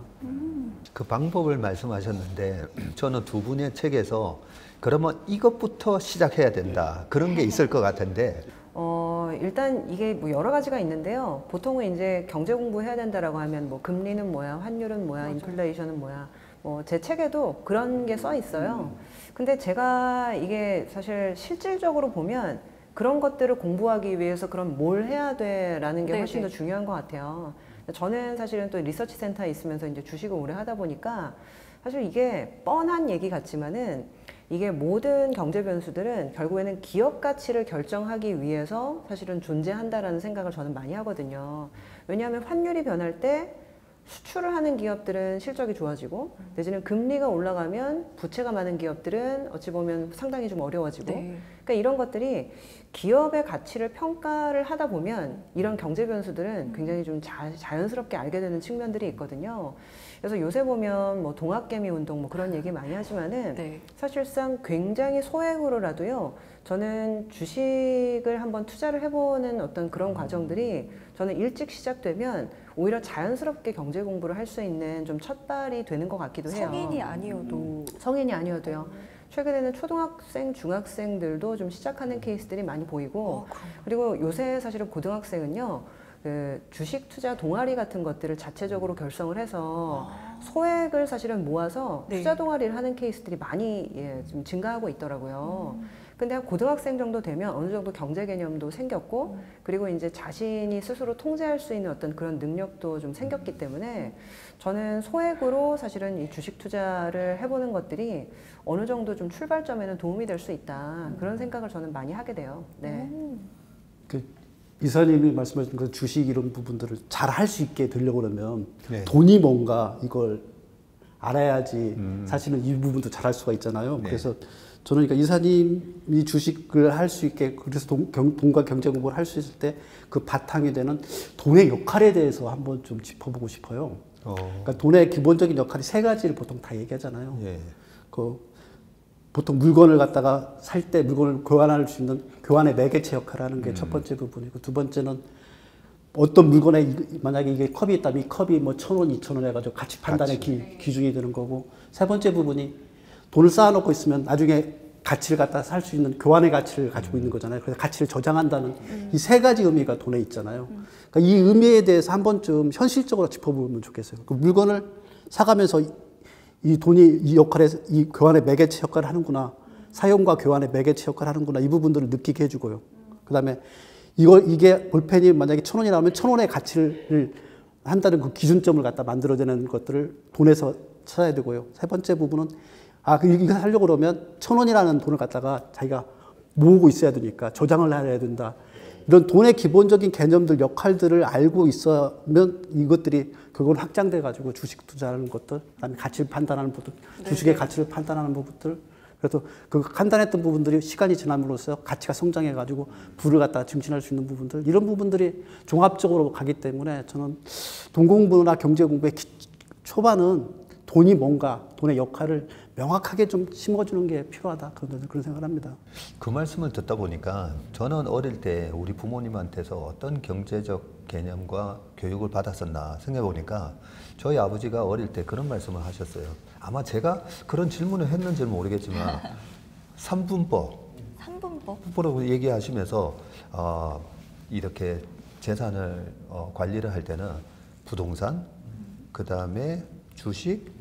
그 방법을 말씀하셨는데 저는 두 분의 책에서 그러면 이것부터 시작해야 된다 그런 게 있을 것 같은데 일단 이게 뭐 여러 가지가 있는데요. 보통은 이제 경제 공부해야 된다라고 하면 뭐 금리는 뭐야, 환율은 뭐야, 인플레이션은 뭐야. 제 책에도 그런 게 써 있어요. 근데 제가 이게 사실 실질적으로 보면 그런 것들을 공부하기 위해서 그럼 뭘 해야 돼라는 게 훨씬 더 중요한 것 같아요. 저는 사실은 또 리서치 센터에 있으면서 이제 주식을 오래 하다 보니까 사실 이게 뻔한 얘기 같지만은 이게 모든 경제 변수들은 결국에는 기업 가치를 결정하기 위해서 사실은 존재한다라는 생각을 저는 많이 하거든요. 왜냐하면 환율이 변할 때 수출을 하는 기업들은 실적이 좋아지고 내지는 금리가 올라가면 부채가 많은 기업들은 어찌 보면 상당히 좀 어려워지고 그러니까 이런 것들이 기업의 가치를 평가를 하다 보면 이런 경제 변수들은 굉장히 좀 자연스럽게 알게 되는 측면들이 있거든요. 그래서 요새 보면 뭐 동학개미 운동 뭐 그런 얘기 많이 하지만은 사실상 굉장히 소액으로라도요. 저는 주식을 한번 투자를 해보는 어떤 그런 과정들이 저는 일찍 시작되면 오히려 자연스럽게 경제 공부를 할 수 있는 좀 첫발이 되는 것 같기도 해요. 성인이 아니어도. 성인이 아니어도요. 최근에는 초등학생, 중학생들도 좀 시작하는 케이스들이 많이 보이고 그리고 요새 사실은 고등학생은요. 그 주식 투자 동아리 같은 것들을 자체적으로 결성을 해서 소액을 사실은 모아서 투자 동아리를 하는 케이스들이 많이 좀 증가하고 있더라고요. 근데 한 고등학생 정도 되면 어느 정도 경제 개념도 생겼고 그리고 이제 자신이 스스로 통제할 수 있는 어떤 그런 능력도 좀 생겼기 때문에 저는 소액으로 사실은 이 주식 투자를 해보는 것들이 어느 정도 좀 출발점에는 도움이 될 수 있다. 그런 생각을 저는 많이 하게 돼요. 네. 그 이사님이 말씀하신 그 주식 이런 부분들을 잘 할 수 있게 되려고 그러면 네. 돈이 뭔가 이걸 알아야지 사실은 이 부분도 잘할 수가 있잖아요. 네. 그래서 저는 그러니까 이사님이 주식을 할 수 있게 그래서 돈과 경제 공부를 할 수 있을 때 그 바탕이 되는 돈의 역할에 대해서 한번 좀 짚어보고 싶어요. 그러니까 돈의 기본적인 역할이 세 가지를 보통 다 얘기하잖아요. 예. 그 보통 물건을 갖다가 살 때 물건을 교환할 수 있는 교환의 매개체 역할을 하는 게 첫 번째 부분이고, 두 번째는 어떤 물건에 만약에 이게 컵이 있다면 이 컵이 뭐 1,000원, 2,000원 해가지고 가치 판단의 기준이 되는 거고, 세 번째 부분이 돈을 쌓아놓고 있으면 나중에 가치를 갖다 살 수 있는 교환의 가치를 가지고 있는 거잖아요. 그래서 가치를 저장한다는 이 세 가지 의미가 돈에 있잖아요. 그러니까 이 의미에 대해서 한 번쯤 현실적으로 짚어보면 좋겠어요. 그 물건을 사가면서 이 돈이 이 역할에 이 교환의 매개체 역할을 하는구나, 사용과 교환의 매개체 역할을 하는구나, 이 부분들을 느끼게 해주고요. 그다음에 이게 볼펜이 만약에 1,000원이 나오면 1,000원의 가치를 한다는 그 기준점을 갖다 만들어내는 것들을 돈에서 찾아야 되고요. 세 번째 부분은 이거 하려고 그러면 1,000원이라는 돈을 갖다가 자기가 모으고 있어야 되니까 저장을 해야 된다. 이런 돈의 기본적인 개념들, 역할들을 알고 있으면 이것들이 그걸 확장돼 가지고 주식 투자하는 것들, 그다음에 가치를 판단하는 부분, 주식의 가치를 판단하는 부분들, 그래서 그 판단했던 부분들이 시간이 지남으로써 가치가 성장해 가지고 부를 갖다 증진할 수 있는 부분들, 이런 부분들이 종합적으로 가기 때문에 저는 돈 공부나 경제 공부의 초반은 돈이 뭔가, 돈의 역할을 명확하게 좀 심어주는 게 필요하다, 그런 생각을 합니다. 그 말씀을 듣다 보니까 저는 어릴 때 우리 부모님한테서 어떤 경제적 개념과 교육을 받았었나 생각해 보니까 저희 아버지가 어릴 때 그런 말씀을 하셨어요. 아마 제가 그런 질문을 했는지는 모르겠지만 삼분법으로 얘기하시면서 이렇게 재산을 관리를 할 때는 부동산, 그 다음에 주식,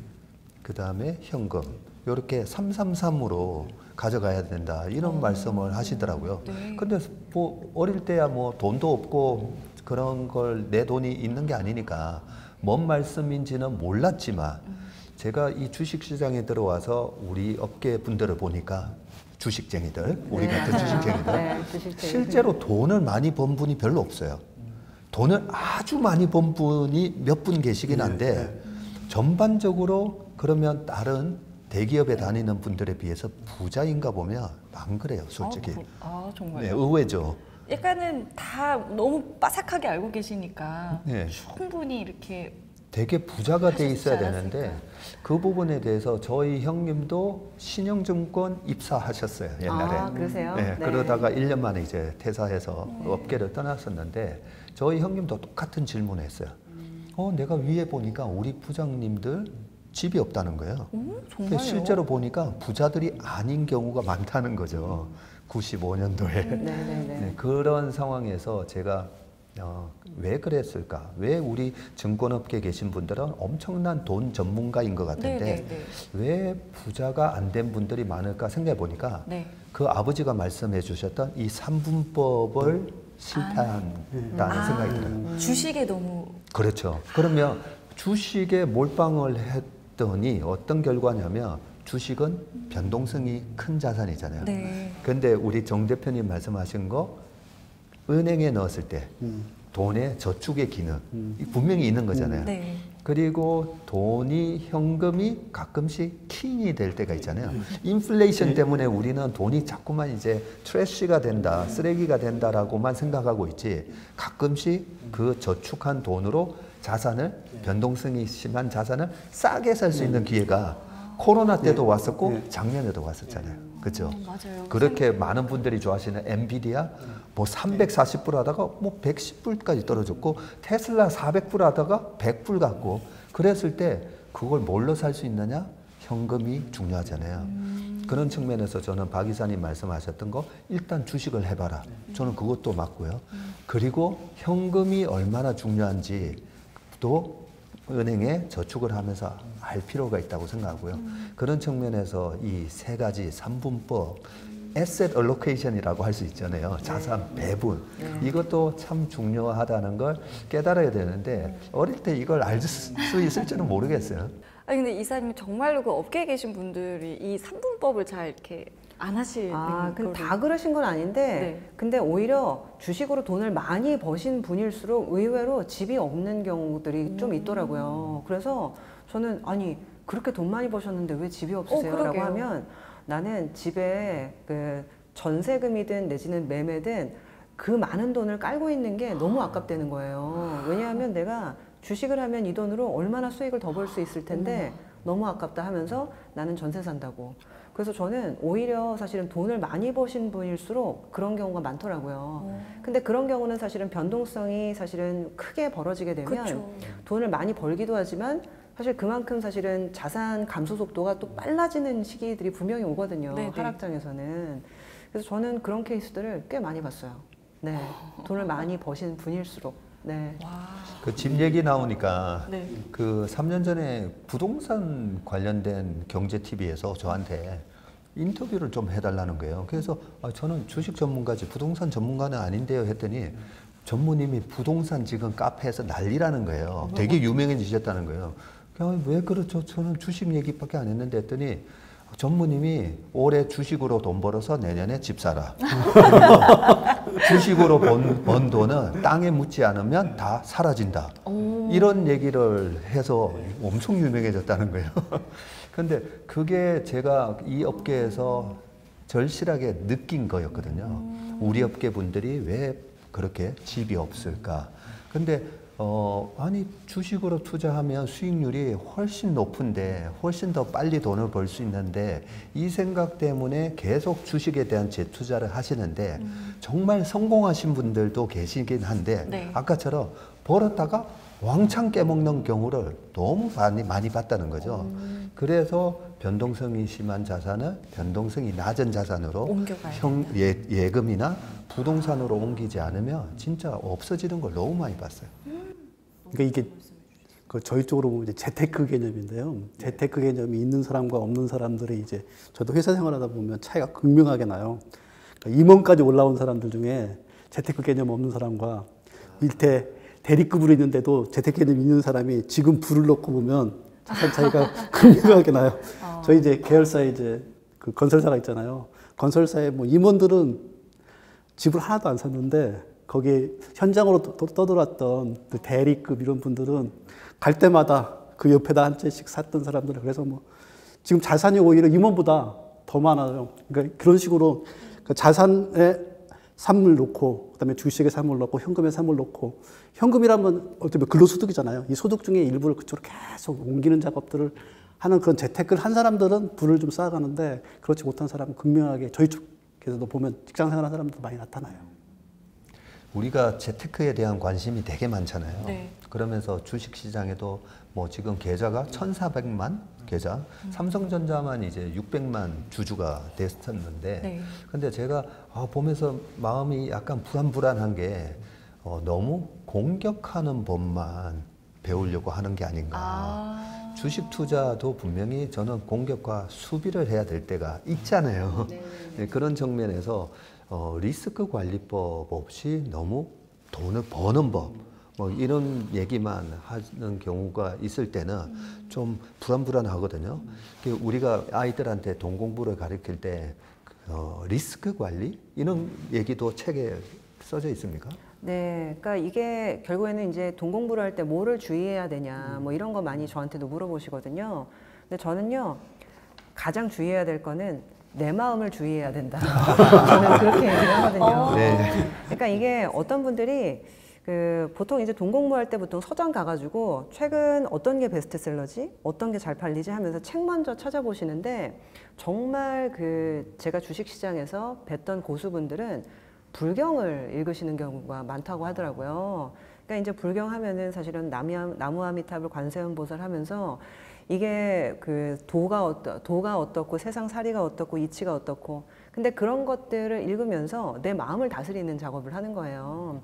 그 다음에 현금, 이렇게 333으로 가져가야 된다, 이런 말씀을 하시더라고요. 네. 근데 뭐 어릴 때야 뭐 돈도 없고 그런 걸 내 돈이 있는 게 아니니까 뭔 말씀인지는 몰랐지만 제가 이 주식시장에 들어와서 우리 업계 분들을 보니까 주식쟁이들, 우리 같은 주식쟁이들, 실제로 돈을 많이 번 분이 별로 없어요. 돈을 아주 많이 번 분이 몇 분 계시긴 한데 전반적으로 그러면 다른 대기업에 다니는 분들에 비해서 부자인가 보면 안 그래요, 솔직히. 정말요? 네, 의외죠. 약간은 다 너무 빠삭하게 알고 계시니까 네. 충분히 이렇게 되게 부자가 돼 있어야 하셨지 되는데 않았을까? 그 부분에 대해서 저희 형님도 신영증권 입사하셨어요, 옛날에. 그러세요? 네, 그러다가 1년 만에 이제 퇴사해서 업계를 떠났었는데 저희 형님도 똑같은 질문을 했어요. 내가 위에 보니까 우리 부장님들 집이 없다는 거예요. 정말요? 실제로 보니까 부자들이 아닌 경우가 많다는 거죠. 95년도에. 네, 그런 상황에서 제가 왜 그랬을까? 왜 우리 증권업계에 계신 분들은 엄청난 돈 전문가인 것 같은데 왜 부자가 안 된 분들이 많을까 생각해 보니까 그 아버지가 말씀해 주셨던 이 3분법을 실패한다는 생각이 들어요. 주식에 너무 그렇죠. 그러면 주식에 몰빵을 했더니 어떤 결과냐면 주식은 변동성이 큰 자산이잖아요. 근데 우리 정 대표님 말씀하신 거 은행에 넣었을 때 돈의 저축의 기능 분명히 있는 거잖아요. 그리고 돈이 현금이 가끔씩 킹이 될 때가 있잖아요. 인플레이션 때문에 우리는 돈이 자꾸만 이제 트래쉬가 된다, 쓰레기가 된다라고만 생각하고 있지 가끔씩 그 저축한 돈으로 자산을, 변동성이 심한 자산을 싸게 살 수 있는 기회가 코로나 때도 왔었고 작년에도 왔었잖아요. 그렇죠? 맞아요. 그렇게 많은 분들이 좋아하시는 엔비디아 뭐 340불 하다가 뭐 110불까지 떨어졌고 테슬라 400불 하다가 100불 갔고 그랬을 때 그걸 뭘로 살 수 있느냐? 현금이 중요하잖아요. 그런 측면에서 저는 박 이사님 말씀하셨던 거 일단 주식을 해봐라. 저는 그것도 맞고요. 그리고 현금이 얼마나 중요한지 또 은행에 저축을 하면서 알 필요가 있다고 생각하고요. 그런 측면에서 이 세 가지 3분법, asset allocation이라고 할 수 있잖아요. 자산 배분. 이것도 참 중요하다는 걸 깨달아야 되는데 어릴 때 이걸 알 수 있을지는 모르겠어요. 아니 근데 이사님 정말로 그 업계에 계신 분들이 이 3분법을 잘 이렇게 안 하시는 근데 다 그러신 건 아닌데 근데 오히려 주식으로 돈을 많이 버신 분일수록 의외로 집이 없는 경우들이 좀 있더라고요. 그래서 저는 아니 그렇게 돈 많이 버셨는데 왜 집이 없으세요? 라고 그러게요. 하면 나는 집에 그 전세금이든 내지는 매매든 그 많은 돈을 깔고 있는 게 너무 아깝다는 거예요. 왜냐하면 내가 주식을 하면 이 돈으로 얼마나 수익을 더 벌 수 있을 텐데 너무 아깝다 하면서 나는 전세 산다고. 그래서 저는 오히려 사실은 돈을 많이 버신 분일수록 그런 경우가 많더라고요. 근데 그런 경우는 사실은 변동성이 사실은 크게 벌어지게 되면 그쵸. 돈을 많이 벌기도 하지만 사실 그만큼 사실은 자산 감소 속도가 또 빨라지는 시기들이 분명히 오거든요. 네네. 하락장에서는. 그래서 저는 그런 케이스들을 꽤 많이 봤어요. 네, 돈을 많이 버신 분일수록. 네. 그 집 얘기 나오니까 네. 그 3년 전에 부동산 관련된 경제 TV에서 저한테 인터뷰를 좀 해달라는 거예요. 그래서 저는 주식 전문가지 부동산 전문가는 아닌데요 했더니 전무님이 부동산 지금 카페에서 난리라는 거예요. 되게 유명해지셨다는 거예요. 왜 그렇죠? 저는 주식 얘기밖에 안 했는데 했더니 전무님이 올해 주식으로 돈 벌어서 내년에 집 사라. 주식으로 번 돈은 땅에 묻지 않으면 다 사라진다. 이런 얘기를 해서 엄청 유명해졌다는 거예요. 근데 그게 제가 이 업계에서 절실하게 느낀 거였거든요. 우리 업계 분들이 왜 그렇게 집이 없을까? 근데 아니 주식으로 투자하면 수익률이 훨씬 높은데 훨씬 더 빨리 돈을 벌 수 있는데 이 생각 때문에 계속 주식에 대한 재투자를 하시는데 정말 성공하신 분들도 계시긴 한데 네. 아까처럼 벌었다가 왕창 깨먹는 경우를 너무 많이 봤다는 거죠. 그래서 변동성이 심한 자산을 변동성이 낮은 자산으로 옮겨가야 예금이나 부동산으로 옮기지 않으면 진짜 없어지는 걸 너무 많이 봤어요. 그러니까 이게 그 저희 쪽으로 보면 이제 재테크 개념인데요. 재테크 개념이 있는 사람과 없는 사람들이 이제 저도 회사 생활하다 보면 차이가 극명하게 나요. 그러니까 임원까지 올라온 사람들 중에 재테크 개념 없는 사람과 밑에 대리급으로 있는데도 재테크 개념 있는 사람이 지금 불을 넣고 보면 자산 차이가 극명하게 나요. 저희 이제 계열사에 이제 그 건설사가 있잖아요. 건설사에 뭐 임원들은 집을 하나도 안 샀는데 거기에 현장으로 떠들었던 그 대리급 이런 분들은 갈 때마다 그 옆에다 한 채씩 샀던 사람들. 그래서 뭐 지금 자산이 오히려 임원보다 더 많아요. 그러니까 그런 식으로 그 자산에 산물 놓고 그다음에 주식에 산물 넣고 현금에 산물 넣고 현금이라면 어쩌면 근로소득이잖아요. 이 소득 중에 일부를 그쪽으로 계속 옮기는 작업들을 하는 그런 재테크를 한 사람들은 부를 좀 쌓아가는데 그렇지 못한 사람은 극명하게 저희 쪽에서도 보면 직장 생활하는 사람들도 많이 나타나요. 우리가 재테크에 대한 관심이 되게 많잖아요. 네. 그러면서 주식시장에도 뭐 지금 계좌가 1,400만 계좌, 삼성전자만 이제 600만 주주가 됐었는데, 네. 근데 제가 보면서 마음이 약간 불안한 게 너무 공격하는 법만 배우려고 하는 게 아닌가. 주식 투자도 분명히 저는 공격과 수비를 해야 될 때가 있잖아요. 네, 그런 측면에서 리스크 관리법 없이 너무 돈을 버는 법, 뭐 이런 얘기만 하는 경우가 있을 때는 좀 불안하거든요. 우리가 아이들한테 돈 공부를 가르칠 때 리스크 관리 이런 얘기도 책에 써져 있습니까? 네, 그러니까 이게 결국에는 이제 돈 공부를 할 때 뭐를 주의해야 되냐, 뭐 이런 거 많이 저한테도 물어보시거든요. 근데 저는요, 가장 주의해야 될 거는 내 마음을 주의해야 된다. 저는 그렇게 얘기를 하거든요. 네. 그러니까 이게 어떤 분들이 보통 이제 돈 공부할 때 보통 서점 가가지고 최근 어떤 게 베스트셀러지, 어떤 게 잘 팔리지 하면서 책 먼저 찾아보시는데 정말 제가 주식시장에서 뵀던 고수분들은 불경을 읽으시는 경우가 많다고 하더라고요. 그러니까 이제 불경하면은 사실은 나무아미탑을 관세음보살 하면서 이게 도가 어떻고 세상 사리가 어떻고 이치가 어떻고 근데 그런 것들을 읽으면서 내 마음을 다스리는 작업을 하는 거예요.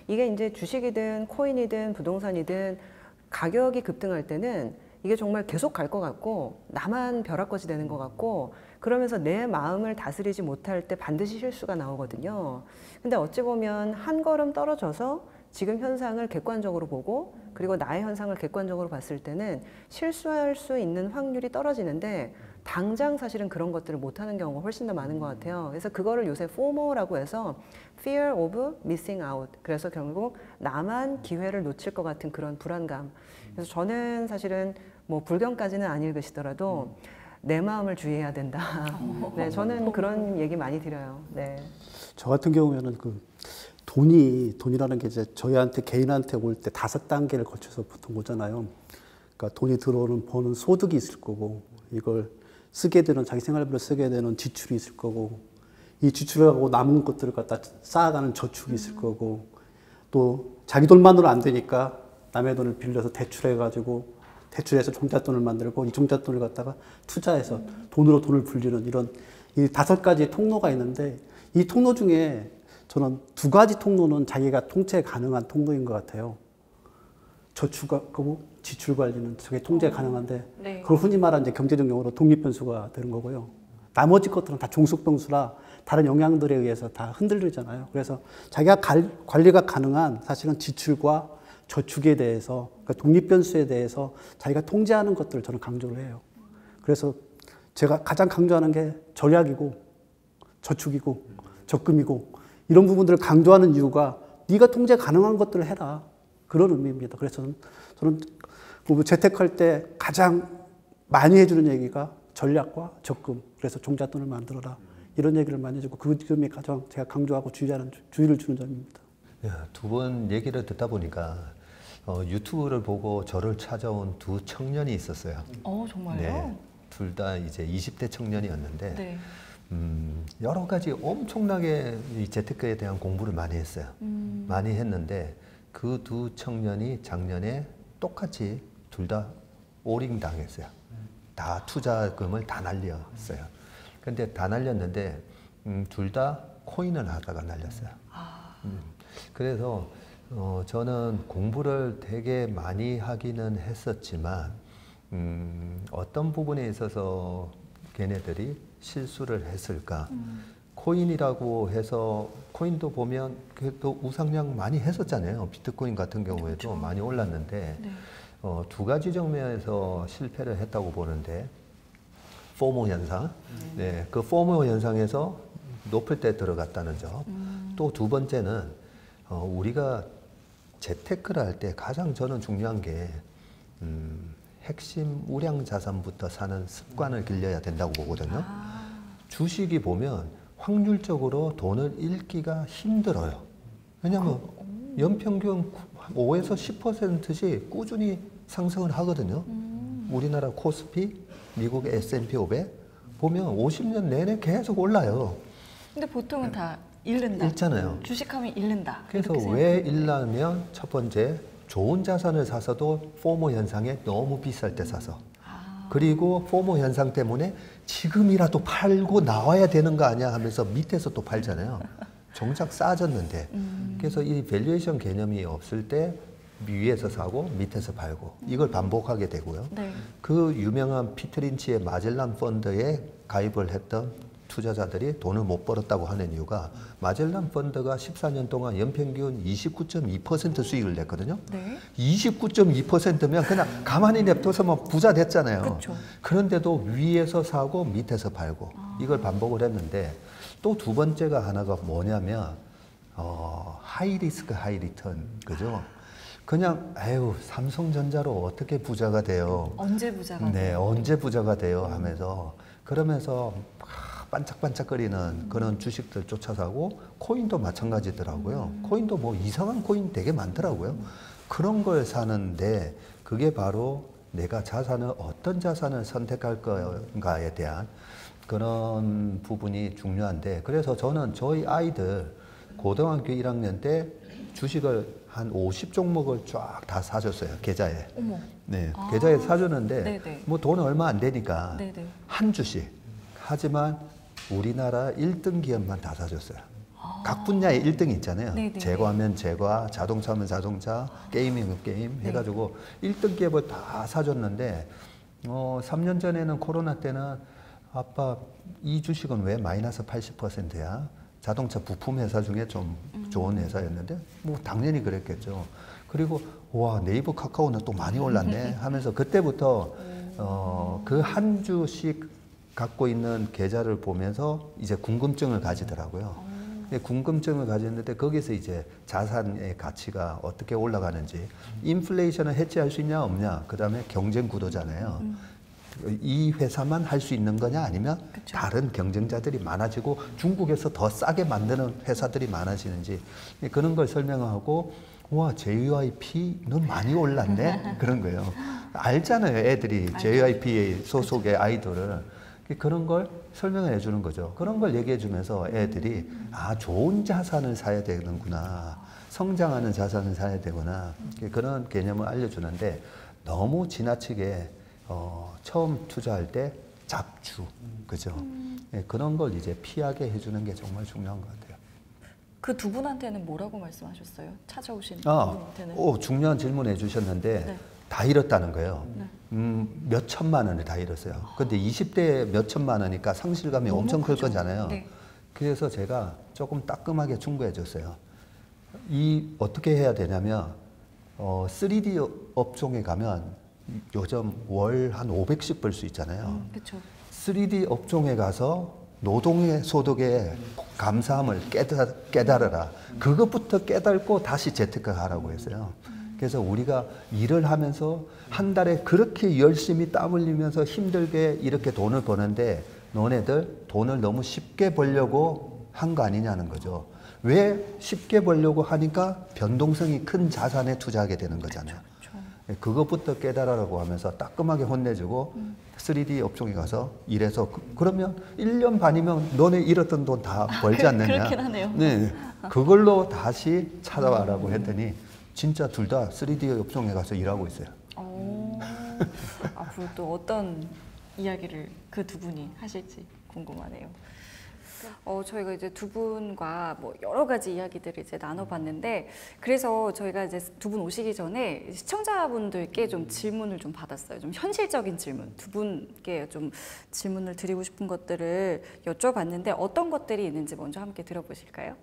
이게 이제 주식이든 코인이든 부동산이든 가격이 급등할 때는 이게 정말 계속 갈 것 같고 나만 벼락거지 되는 것 같고 그러면서 내 마음을 다스리지 못할 때 반드시 실수가 나오거든요. 근데 어찌 보면 한 걸음 떨어져서 지금 현상을 객관적으로 보고 그리고 나의 현상을 객관적으로 봤을 때는 실수할 수 있는 확률이 떨어지는데 당장 사실은 그런 것들을 못하는 경우가 훨씬 더 많은 것 같아요. 그래서 그거를 요새 FOMO라고 해서 Fear of Missing Out. 그래서 결국 나만 기회를 놓칠 것 같은 그런 불안감. 그래서 저는 사실은 뭐 불경까지는 안 읽으시더라도 내 마음을 주의해야 된다. 네, 저는 그런 얘기 많이 드려요. 네. 저 같은 경우에는 그 돈이라는 게 이제 저희한테 개인한테 올 때 5단계를 거쳐서 보통 오잖아요. 그러니까 돈이 버는 소득이 있을 거고, 이걸 쓰게 되는 자기 생활비로 쓰게 되는 지출이 있을 거고, 이 지출하고 남은 것들을 갖다 쌓아가는 저축이 있을 거고, 또 자기 돈만으로 안 되니까 남의 돈을 빌려서 대출해가지고 대출해서 종잣돈을 만들고 이 종잣돈을 갖다가 투자해서 돈으로 돈을 불리는 이런 이 5가지 통로가 있는데, 이 통로 중에 저는 2가지 통로는 자기가 통제 가능한 통로인 것 같아요. 저축하고 지출 관리는 저게 통제 가능한데, 네. 그걸 흔히 말하는 이제 경제적 용어로 독립변수가 되는 거고요. 나머지 것들은 다 종속변수라 다른 영향들에 의해서 다 흔들리잖아요. 그래서 자기가 관리가 가능한 사실은 지출과 저축에 대해서, 그러니까 독립변수에 대해서 자기가 통제하는 것들을 저는 강조를 해요. 그래서 제가 가장 강조하는 게 전략이고 저축이고 적금이고 이런 부분들을 강조하는 이유가 네가 통제 가능한 것들을 해라. 그런 의미입니다. 그래서 저는 재테크할 때 가장 많이 해주는 얘기가 전략과 적금, 그래서 종잣돈을 만들어라. 이런 얘기를 많이 해주고 그 점이 가장 제가 강조하고 주의를 주는 점입니다. 두 분 얘기를 듣다 보니까 유튜브를 보고 저를 찾아온 2 청년이 있었어요. 정말요? 네, 둘 다 이제 20대 청년이었는데 네. 여러 가지 엄청나게 이 재테크에 대한 공부를 많이 했어요. 많이 했는데 그 2 청년이 작년에 똑같이 둘 다 오링 당했어요. 다 투자금을 다 날렸어요. 근데 다 날렸는데 둘 다 코인을 하다가 날렸어요. 그래서 저는 공부를 되게 많이 하기는 했었지만 어떤 부분에 있어서 걔네들이 실수를 했을까? 코인이라고 해서 코인도 보면 또 우상향 많이 했었잖아요. 비트코인 같은 경우에도 그렇죠. 많이 올랐는데 네. 2가지 정면에서 실패를 했다고 보는데 포모 현상, 네, 그 포모 현상에서 높을 때 들어갔다는 점. 또 2번째는 우리가 재테크를 할 때 가장 저는 중요한 게 핵심 우량 자산부터 사는 습관을 길러야 된다고 보거든요. 주식이 보면 확률적으로 돈을 잃기가 힘들어요. 왜냐하면 연평균 5에서 10%씩 꾸준히 상승을 하거든요. 우리나라 코스피, 미국의 S&P 500 보면 50년 내내 계속 올라요. 근데 보통은 다 잃는다. 잃잖아요. 주식하면 잃는다. 그래서 왜 잃냐면 첫 번째 좋은 자산을 사서도 포모 현상에 너무 비쌀 때 사서 그리고 포모 현상 때문에 지금이라도 팔고 나와야 되는 거 아니야 하면서 밑에서 또 팔잖아요. 정작 싸졌는데 그래서 이 밸류에이션 개념이 없을 때 위에서 사고 밑에서 팔고 이걸 반복하게 되고요. 네. 그 유명한 피터 린치의 마젤란 펀드에 가입을 했던 투자자들이 돈을 못 벌었다고 하는 이유가 마젤란 펀드가 14년 동안 연평균 29.2% 수익을 냈거든요. 네. 29.2%면 그냥 가만히 냅둬서 뭐 부자 됐잖아요. 그쵸. 그런데도 위에서 사고 밑에서 팔고 이걸 반복을 했는데 또 2번째가 하나가 뭐냐면 하이 리스크 하이 리턴 그죠? 그냥 아유 삼성전자로 어떻게 부자가 돼요? 언제 부자가 돼요? 네, 언제 부자가 돼요? 하면서 그러면서 반짝반짝거리는 그런 주식들 쫓아 사고 코인도 마찬가지더라고요. 코인도 뭐 이상한 코인 되게 많더라고요. 그런 걸 사는데 그게 바로 내가 자산을 어떤 자산을 선택할 건가에 대한 그런 부분이 중요한데 그래서 저는 저희 아이들 고등학교 1학년 때 주식을 한 50종목을 쫙 다 사줬어요. 계좌에. 어머. 네, 계좌에 사줬는데 네네. 뭐 돈 얼마 안 되니까 네네. 한 주씩. 하지만 우리나라 1등 기업만 다 사줬어요. 각 분야에 1등이 있잖아요. 네네. 제과하면 제과, 자동차면 자동차, 게임이면 게임 해가지고 1등 기업을 다 사줬는데 3년 전에는 코로나 때는 아빠 이 주식은 왜 마이너스 80%야? 자동차 부품 회사 중에 좀 좋은 회사였는데 뭐 당연히 그랬겠죠. 그리고 와 네이버 카카오는 또 많이 올랐네 하면서 그때부터 그 한 주씩 갖고 있는 계좌를 보면서 이제 궁금증을 가지더라고요. 궁금증을 가졌는데 거기서 이제 자산의 가치가 어떻게 올라가는지, 인플레이션을 해치할 수 있냐 없냐, 그다음에 경쟁 구도잖아요. 이 회사만 할 수 있는 거냐 아니면 그쵸. 다른 경쟁자들이 많아지고 중국에서 더 싸게 만드는 회사들이 많아지는지, 그런 걸 설명하고, 와, JYP는 많이 올랐네? 그런 거예요. 알잖아요, 애들이. JYP 소속의 아이돌을. 그런 걸 설명을 해주는 거죠. 그런 걸 얘기해 주면서 애들이, 아, 좋은 자산을 사야 되는구나. 성장하는 자산을 사야 되구나. 그런 개념을 알려주는데, 너무 지나치게 처음 투자할 때 잡주, 그죠? 그런 걸 이제 피하게 해주는 게 정말 중요한 것 같아요. 그 두 분한테는 뭐라고 말씀하셨어요? 찾아오신 분한테는? 중요한 질문 해주셨는데, 네. 다 잃었다는 거예요. 네. 몇 천만 원을 다 잃었어요. 근데 20대 몇 천만 원이니까 상실감이 엄청 클 거잖아요. 네. 그래서 제가 조금 따끔하게 충고해 줬어요. 어떻게 해야 되냐면, 3D 업종에 가면 요즘 월 한 500씩 벌 수 있잖아요. 그렇죠. 3D 업종에 가서 노동의 소득에 감사함을 깨달아라. 그것부터 깨달고 다시 재테크 하라고 했어요. 그래서 우리가 일을 하면서 한 달에 그렇게 열심히 땀 흘리면서 힘들게 이렇게 돈을 버는데, 너네들 돈을 너무 쉽게 벌려고 한 거 아니냐는 거죠. 왜 쉽게 벌려고 하니까 변동성이 큰 자산에 투자하게 되는 거잖아요. 그것부터 깨달으라고 하면서 따끔하게 혼내주고 3D 업종에 가서 일해서 그러면 1년 반이면 너네 잃었던 돈 다 벌지 않느냐. 그렇긴 하네요. 네, 그걸로 다시 찾아와라고 했더니 진짜 둘 다 3D 업종에 가서 일하고 있어요. 앞으로 또 어떤 이야기를 그 두 분이 하실지 궁금하네요. 저희가 이제 두 분과 뭐 여러 가지 이야기들을 이제 나눠봤는데, 그래서 저희가 이제 두 분 오시기 전에 시청자분들께 좀 질문을 좀 받았어요. 좀 현실적인 질문. 두 분께 좀 질문을 드리고 싶은 것들을 여쭤봤는데, 어떤 것들이 있는지 먼저 함께 들어보실까요?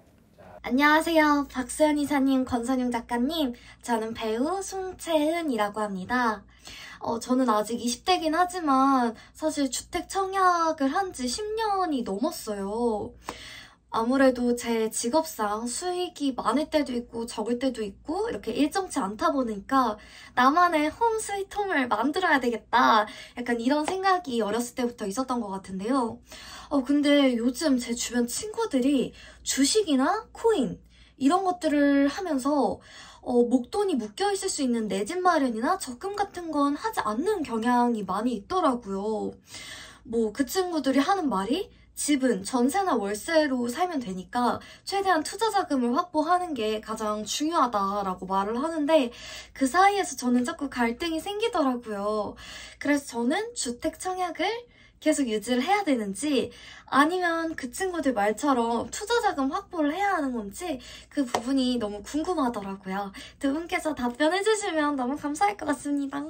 안녕하세요. 박수연 이사님, 권선용 작가님. 저는 배우 송채은이라고 합니다. 저는 아직 20대긴 하지만 사실 주택 청약을 한 지 10년이 넘었어요. 아무래도 제 직업상 수익이 많을 때도 있고 적을 때도 있고 이렇게 일정치 않다 보니까 나만의 홈 스위트 홈을 만들어야 되겠다. 약간 이런 생각이 어렸을 때부터 있었던 것 같은데요. 근데 요즘 제 주변 친구들이 주식이나 코인 이런 것들을 하면서 목돈이 묶여있을 수 있는 내 집 마련이나 적금 같은 건 하지 않는 경향이 많이 있더라고요. 그 친구들이 하는 말이 집은 전세나 월세로 살면 되니까 최대한 투자 자금을 확보하는 게 가장 중요하다라고 말을 하는데, 그 사이에서 저는 자꾸 갈등이 생기더라고요. 그래서 저는 주택 청약을 계속 유지를 해야 되는지, 아니면 그 친구들 말처럼 투자 자금 확보를 해야 하는 건지 그 부분이 너무 궁금하더라고요. 두 분께서 답변해 주시면 너무 감사할 것 같습니다.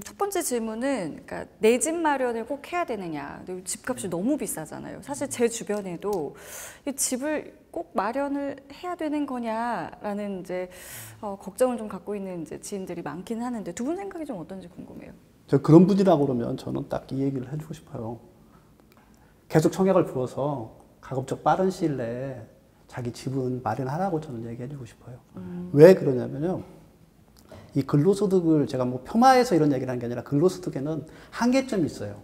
첫 번째 질문은, 그러니까 내 집 마련을 꼭 해야 되느냐. 집값이 너무 비싸잖아요. 사실 제 주변에도 이 집을 꼭 마련을 해야 되는 거냐라는 이제 걱정을 좀 갖고 있는 이제 지인들이 많긴 하는데, 두 분 생각이 좀 어떤지 궁금해요. 저 그런 분이라고 그러면 저는 딱 이 얘기를 해주고 싶어요. 계속 청약을 부어서 가급적 빠른 시일 내에 자기 집은 마련하라고 저는 얘기해주고 싶어요. 왜 그러냐면요. 이 근로소득을 제가 뭐 폄하해서 이런 얘기를 하는 게 아니라 근로소득에는 한계점이 있어요.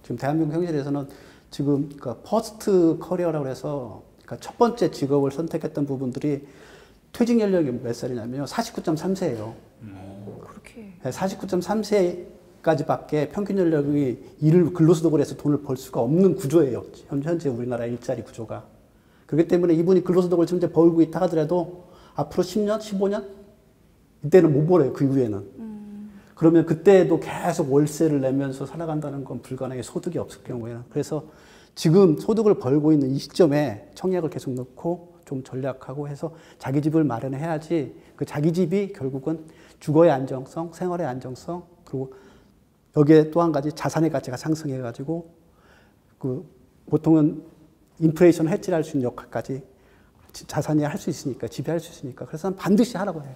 지금 대한민국 현실에서는 지금 그러니까 퍼스트 커리어라고 해서 그러니까 첫 번째 직업을 선택했던 부분들이 퇴직 연령이 몇 살이냐면요. 49.3세예요. 그렇게. 49.3세까지밖에 평균 연령이 일을 근로소득을 해서 돈을 벌 수가 없는 구조예요. 현재 우리나라 일자리 구조가. 그렇기 때문에 이분이 근로소득을 현재 벌고 있다 하더라도 앞으로 10년, 15년? 이때는 못 벌어요. 그 이후에는. 그러면 그때도 계속 월세를 내면서 살아간다는 건 불가능해. 소득이 없을 경우에는. 그래서 지금 소득을 벌고 있는 이 시점에 청약을 계속 넣고 좀 전략하고 해서 자기 집을 마련해야지 그 자기 집이 결국은 주거의 안정성, 생활의 안정성, 그리고 여기에 또 한 가지 자산의 가치가 상승해가지고 그 보통은 인플레이션 해치를 할 수 있는 역할까지 자산이 할 수 있으니까, 지배할 수 있으니까. 그래서 반드시 하라고 해요.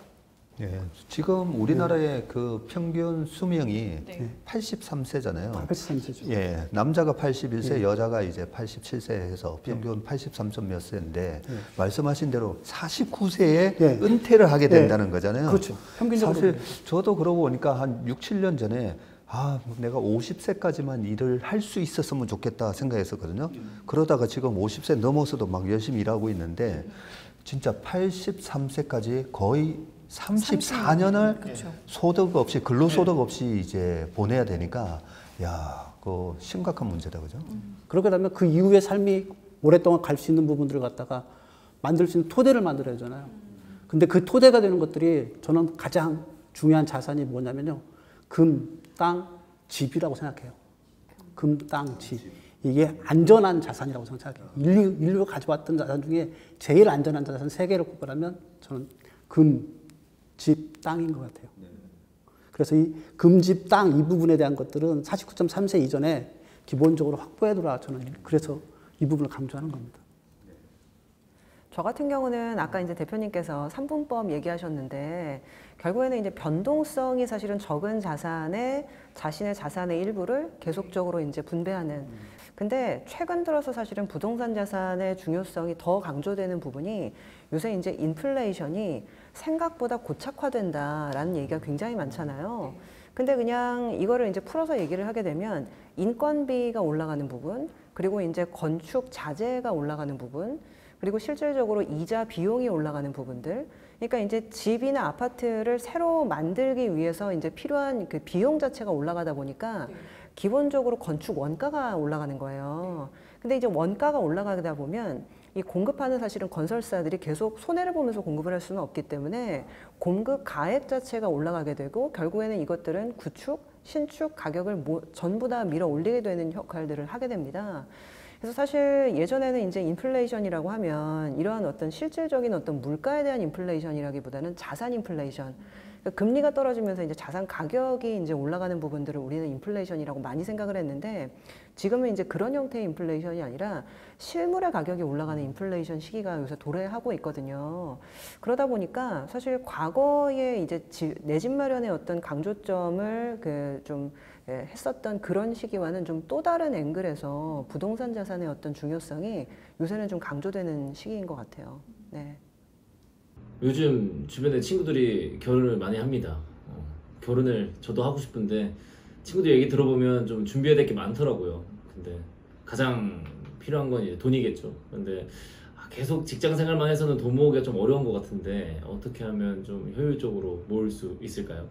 예, 지금 우리나라의 그 평균 수명이 83세잖아요. 83세죠. 예, 남자가 81세, 여자가 이제 87세 해서 평균 83점 몇 세인데 말씀하신 대로 49세에 은퇴를 하게 된다는 거잖아요. 그렇죠. 평균적으로. 사실 저도 그러고 보니까 한 6, 7년 전에 내가 50세까지만 일을 할 수 있었으면 좋겠다 생각했었거든요. 그러다가 지금 50세 넘어서도 막 열심히 일하고 있는데 진짜 83세까지 거의 34년을 그렇죠. 소득 없이 근로소득 없이 이제 보내야 되니까 그거 심각한 문제다, 그죠? 그렇게 되면 그 이후의 삶이 오랫동안 갈 수 있는 부분들을 갖다가 만들 수 있는 토대를 만들어야 하잖아요. 근데 그 토대가 되는 것들이 저는 가장 중요한 자산이 뭐냐면요. 금, 땅, 집이라고 생각해요. 금, 땅, 집. 이게 안전한 자산이라고 생각해요. 인류가 가져왔던 자산 중에 제일 안전한 자산 3개를 꼽으라면 저는 금, 집, 땅인 것 같아요. 그래서 이 금, 집, 땅 이 부분에 대한 것들은 49.3세 이전에 기본적으로 확보해두라. 저는 그래서 이 부분을 강조하는 겁니다. 저 같은 경우는 아까 이제 대표님께서 3분법 얘기하셨는데 결국에는 이제 변동성이 사실은 적은 자산에 자신의 자산의 일부를 계속적으로 이제 분배하는. 근데 최근 들어서 사실은 부동산 자산의 중요성이 더 강조되는 부분이 요새 이제 인플레이션이 생각보다 고착화된다라는 얘기가 굉장히 많잖아요. 근데 그냥 이거를 이제 풀어서 얘기를 하게 되면 인건비가 올라가는 부분, 그리고 이제 건축 자재가 올라가는 부분, 그리고 실질적으로 이자 비용이 올라가는 부분들. 그러니까 이제 집이나 아파트를 새로 만들기 위해서 이제 필요한 그 비용 자체가 올라가다 보니까 기본적으로 건축 원가가 올라가는 거예요. 근데 이제 원가가 올라가다 보면 이 공급하는 사실은 건설사들이 계속 손해를 보면서 공급을 할 수는 없기 때문에 공급 가액 자체가 올라가게 되고 결국에는 이것들은 구축, 신축 가격을 전부 다 밀어 올리게 되는 역할들을 하게 됩니다. 그래서 사실 예전에는 이제 인플레이션이라고 하면 이러한 어떤 실질적인 어떤 물가에 대한 인플레이션이라기보다는 자산 인플레이션. 그러니까 금리가 떨어지면서 이제 자산 가격이 이제 올라가는 부분들을 우리는 인플레이션이라고 많이 생각을 했는데 지금은 이제 그런 형태의 인플레이션이 아니라 실물의 가격이 올라가는 인플레이션 시기가 요새 도래하고 있거든요. 그러다 보니까 사실 과거에 이제 내 집 마련의 어떤 강조점을 좀 했었던 그런 시기와는 좀 또 다른 앵글에서 부동산 자산의 어떤 중요성이 요새는 좀 강조되는 시기인 것 같아요. 네. 요즘 주변에 친구들이 결혼을 많이 합니다. 결혼을 저도 하고 싶은데 친구들 얘기 들어보면 좀 준비해야 될 게 많더라고요. 근데 가장 필요한 건 이제 돈이겠죠. 근데 계속 직장 생활만 해서는 돈 모으기가 좀 어려운 것 같은데 어떻게 하면 좀 효율적으로 모을 수 있을까요?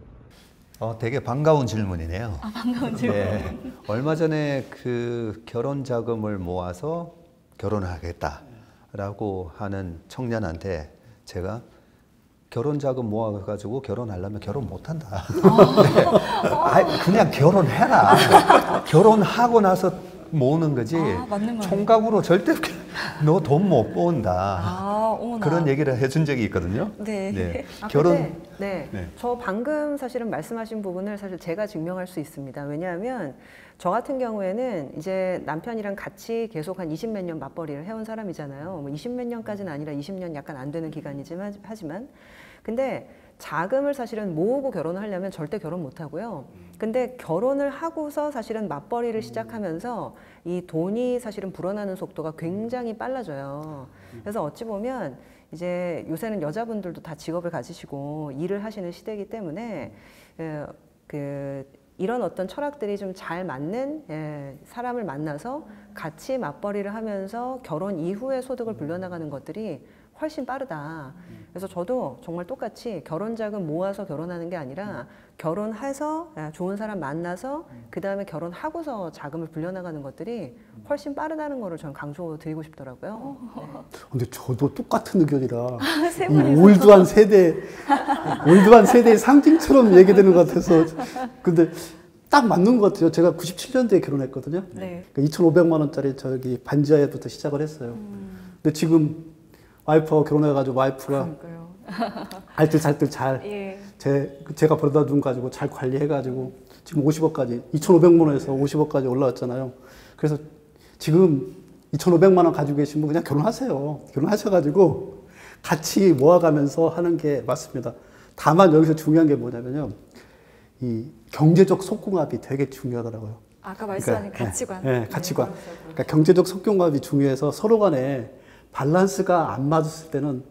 되게 반가운 질문이네요. 반가운 질문. 네, 얼마 전에 그 결혼 자금을 모아서 결혼을 하겠다라고 하는 청년한테 제가 결혼 자금 모아가지고 결혼하려면 결혼 못한다. 네. 그냥 결혼해라. 결혼하고 나서 모으는 거지. 맞는 말이에요. 총각으로 절대 너 돈 못 모은다. 어머나. 그런 얘기를 해준 적이 있거든요. 네. 네. 근데, 저 방금 사실은 말씀하신 부분을 사실 제가 증명할 수 있습니다. 왜냐하면 저 같은 경우에는 이제 남편이랑 같이 계속 한 20몇 년 맞벌이를 해온 사람이잖아요. 뭐 20몇 년까지는 아니라 20년 약간 안 되는 기간이지만 하지만 근데 자금을 사실은 모으고 결혼을 하려면 절대 결혼 못 하고요. 근데 결혼을 하고서 사실은 맞벌이를 시작하면서 이 돈이 사실은 불어나는 속도가 굉장히 빨라져요. 그래서 어찌 보면 이제 요새는 여자분들도 다 직업을 가지시고 일을 하시는 시대이기 때문에 이런 어떤 철학들이 좀 잘 맞는 사람을 만나서 같이 맞벌이를 하면서 결혼 이후에 소득을 불려나가는 것들이 훨씬 빠르다. 그래서 저도 정말 똑같이 결혼 자금 모아서 결혼하는 게 아니라 결혼해서 좋은 사람 만나서 그 다음에 결혼하고서 자금을 불려나가는 것들이 훨씬 빠르다는 거를 저는 강조드리고 싶더라고요. 근데 저도 똑같은 의견이라 이 올드한 세대의 상징처럼 얘기되는 것 같아서 근데 딱 맞는 것 같아요. 제가 97년도에 결혼했거든요. 네. 2,500만 원짜리 저기 반지하에부터 시작을 했어요. 근데 지금 와이프하고 결혼해가지고 와이프가 알뜰살뜰 잘 제가 벌어다 준 가지고 잘 관리해가지고 지금 50억까지 2,500만 원에서 50억까지 올라왔잖아요. 그래서 지금 2,500만 원 가지고 계신 분 그냥 결혼하세요. 결혼하셔가지고 같이 모아가면서 하는 게 맞습니다. 다만 여기서 중요한 게 뭐냐면요. 이 경제적 속궁합이 되게 중요하더라고요. 아까 말씀하신 그러니까, 가치관. 네, 가치관. 그러니까 경제적 속궁합이 중요해서 서로 간에 밸런스가 안 맞았을 때는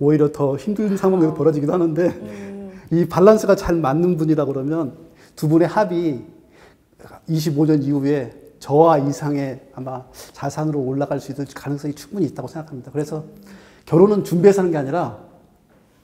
오히려 더 힘든 상황이 벌어지기도 하는데 이 밸런스가 잘 맞는 분이라 그러면 두 분의 합이 25년 이후에 저와 이상의 아마 자산으로 올라갈 수 있을 가능성이 충분히 있다고 생각합니다. 그래서 결혼은 준비해서 하는 게 아니라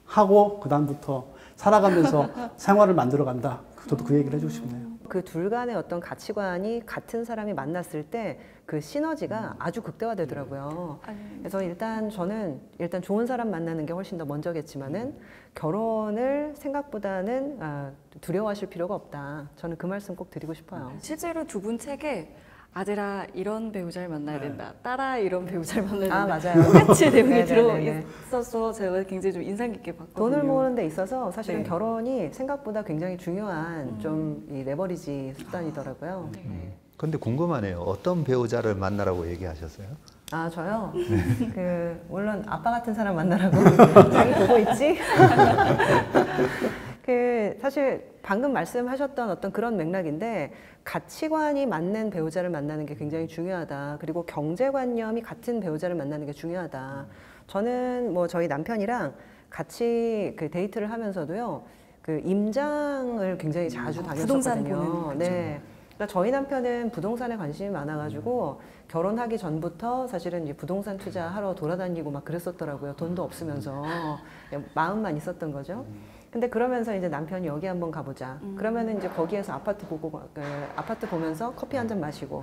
하고 그 다음부터 살아가면서 생활을 만들어 간다. 저도 그 얘기를 해주고 싶네요. 그 둘 간의 어떤 가치관이 같은 사람이 만났을 때 그 시너지가 아주 극대화되더라고요. 그래서 일단 저는 좋은 사람 만나는 게 훨씬 더 먼저겠지만은 결혼을 생각보다는 두려워하실 필요가 없다. 저는 그 말씀 꼭 드리고 싶어요. 실제로 두 분 책에 아들아 이런 배우자를 만나야 된다. 딸아 이런 배우자를 만나야 된다. 맞아요. 똑같이 내용이 네네네네. 들어있어서 제가 굉장히 좀 인상 깊게 봤거든요. 돈을 모으는 데 있어서 사실은 네. 결혼이 생각보다 굉장히 중요한 좀 이 레버리지 수단이더라고요. 근데 궁금하네요. 어떤 배우자를 만나라고 얘기하셨어요? 저요? 물론 아빠 같은 사람 만나라고 자기 보고 있지? 사실 방금 말씀하셨던 어떤 그런 맥락인데 가치관이 맞는 배우자를 만나는 게 굉장히 중요하다. 그리고 경제관념이 같은 배우자를 만나는 게 중요하다. 저는 뭐 저희 남편이랑 같이 데이트를 하면서도요. 임장을 굉장히 자주 다녔었거든요. 부동산 보는 네. 그러니까 저희 남편은 부동산에 관심이 많아가지고 결혼하기 전부터 사실은 이제 부동산 투자하러 돌아다니고 막 그랬었더라고요. 돈도 없으면서 마음만 있었던 거죠. 근데 그러면서 이제 남편이 여기 한번 가보자. 그러면은 이제 거기에서 아파트 보면서 커피 한 잔 마시고.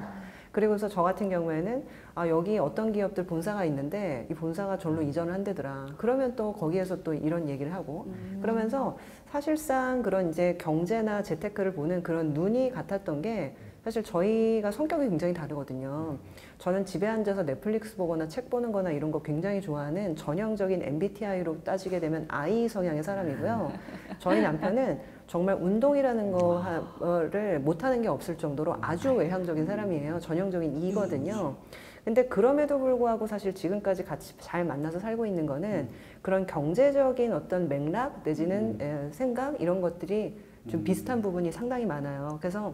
그리고서 저 같은 경우에는 여기 어떤 기업들 본사가 있는데 이 본사가 절로 이전을 한대더라. 그러면 또 거기에서 또 이런 얘기를 하고. 그러면서 사실상 그런 이제 경제나 재테크를 보는 그런 눈이 같았던 게 사실 저희가 성격이 굉장히 다르거든요. 저는 집에 앉아서 넷플릭스 보거나 책 보는 거나 이런 거 굉장히 좋아하는 전형적인 MBTI로 따지게 되면 I 성향의 사람이고요. 저희 남편은 정말 운동이라는 거를 못하는 게 없을 정도로 아주 외향적인 사람이에요. 전형적인 E거든요. 근데 그럼에도 불구하고 사실 지금까지 같이 잘 만나서 살고 있는 거는 그런 경제적인 어떤 맥락 내지는 생각 이런 것들이 좀 비슷한 부분이 상당히 많아요. 그래서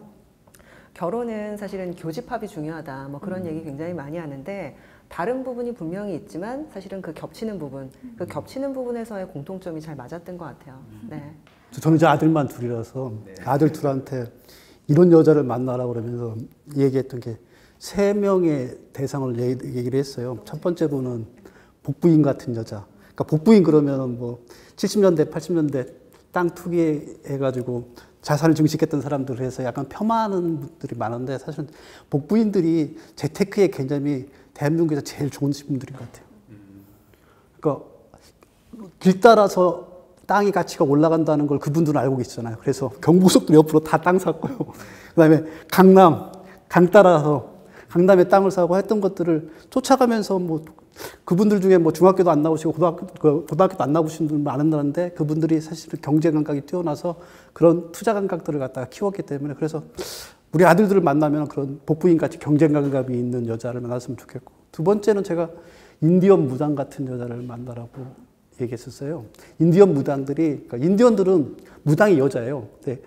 결혼은 사실은 교집합이 중요하다. 뭐 그런 얘기 굉장히 많이 하는데 다른 부분이 분명히 있지만 사실은 그 겹치는 부분에서의 공통점이 잘 맞았던 것 같아요. 네. 저는 이제 아들만 둘이라서 아들 둘한테 이런 여자를 만나라고 그러면서 얘기했던 게 3명의 대상을 얘기를 했어요. 첫 번째 분은 복부인 같은 여자. 그러니까 복부인 그러면 뭐 70년대, 80년대 땅 투기해가지고 자산을 증식했던 사람들 해서 약간 폄하하는 분들이 많은데 사실은 복부인들이 재테크의 개념이 대한민국에서 제일 좋은 분들인 것 같아요. 그러니까 길 따라서 땅의 가치가 올라간다는 걸 그분들은 알고 계시잖아요. 그래서 경부고속도로 옆으로 다 땅 샀고요. 그다음에 강 따라서 강남에 땅을 사고 했던 것들을 쫓아가면서 뭐 그분들 중에 뭐 중학교도 안 나오시고 고등학교도 안 나오신 분들 많은데 그분들이 사실은 경제 감각이 뛰어나서 그런 투자 감각들을 갖다가 키웠기 때문에 그래서 우리 아들들을 만나면 그런 복부인 같이 경제 감각이 있는 여자를 만났으면 좋겠고 두 번째는 제가 인디언 무당 같은 여자를 만나라고 얘기했었어요. 인디언 무당들이 그러니까 인디언들은 무당이 여자예요. 근데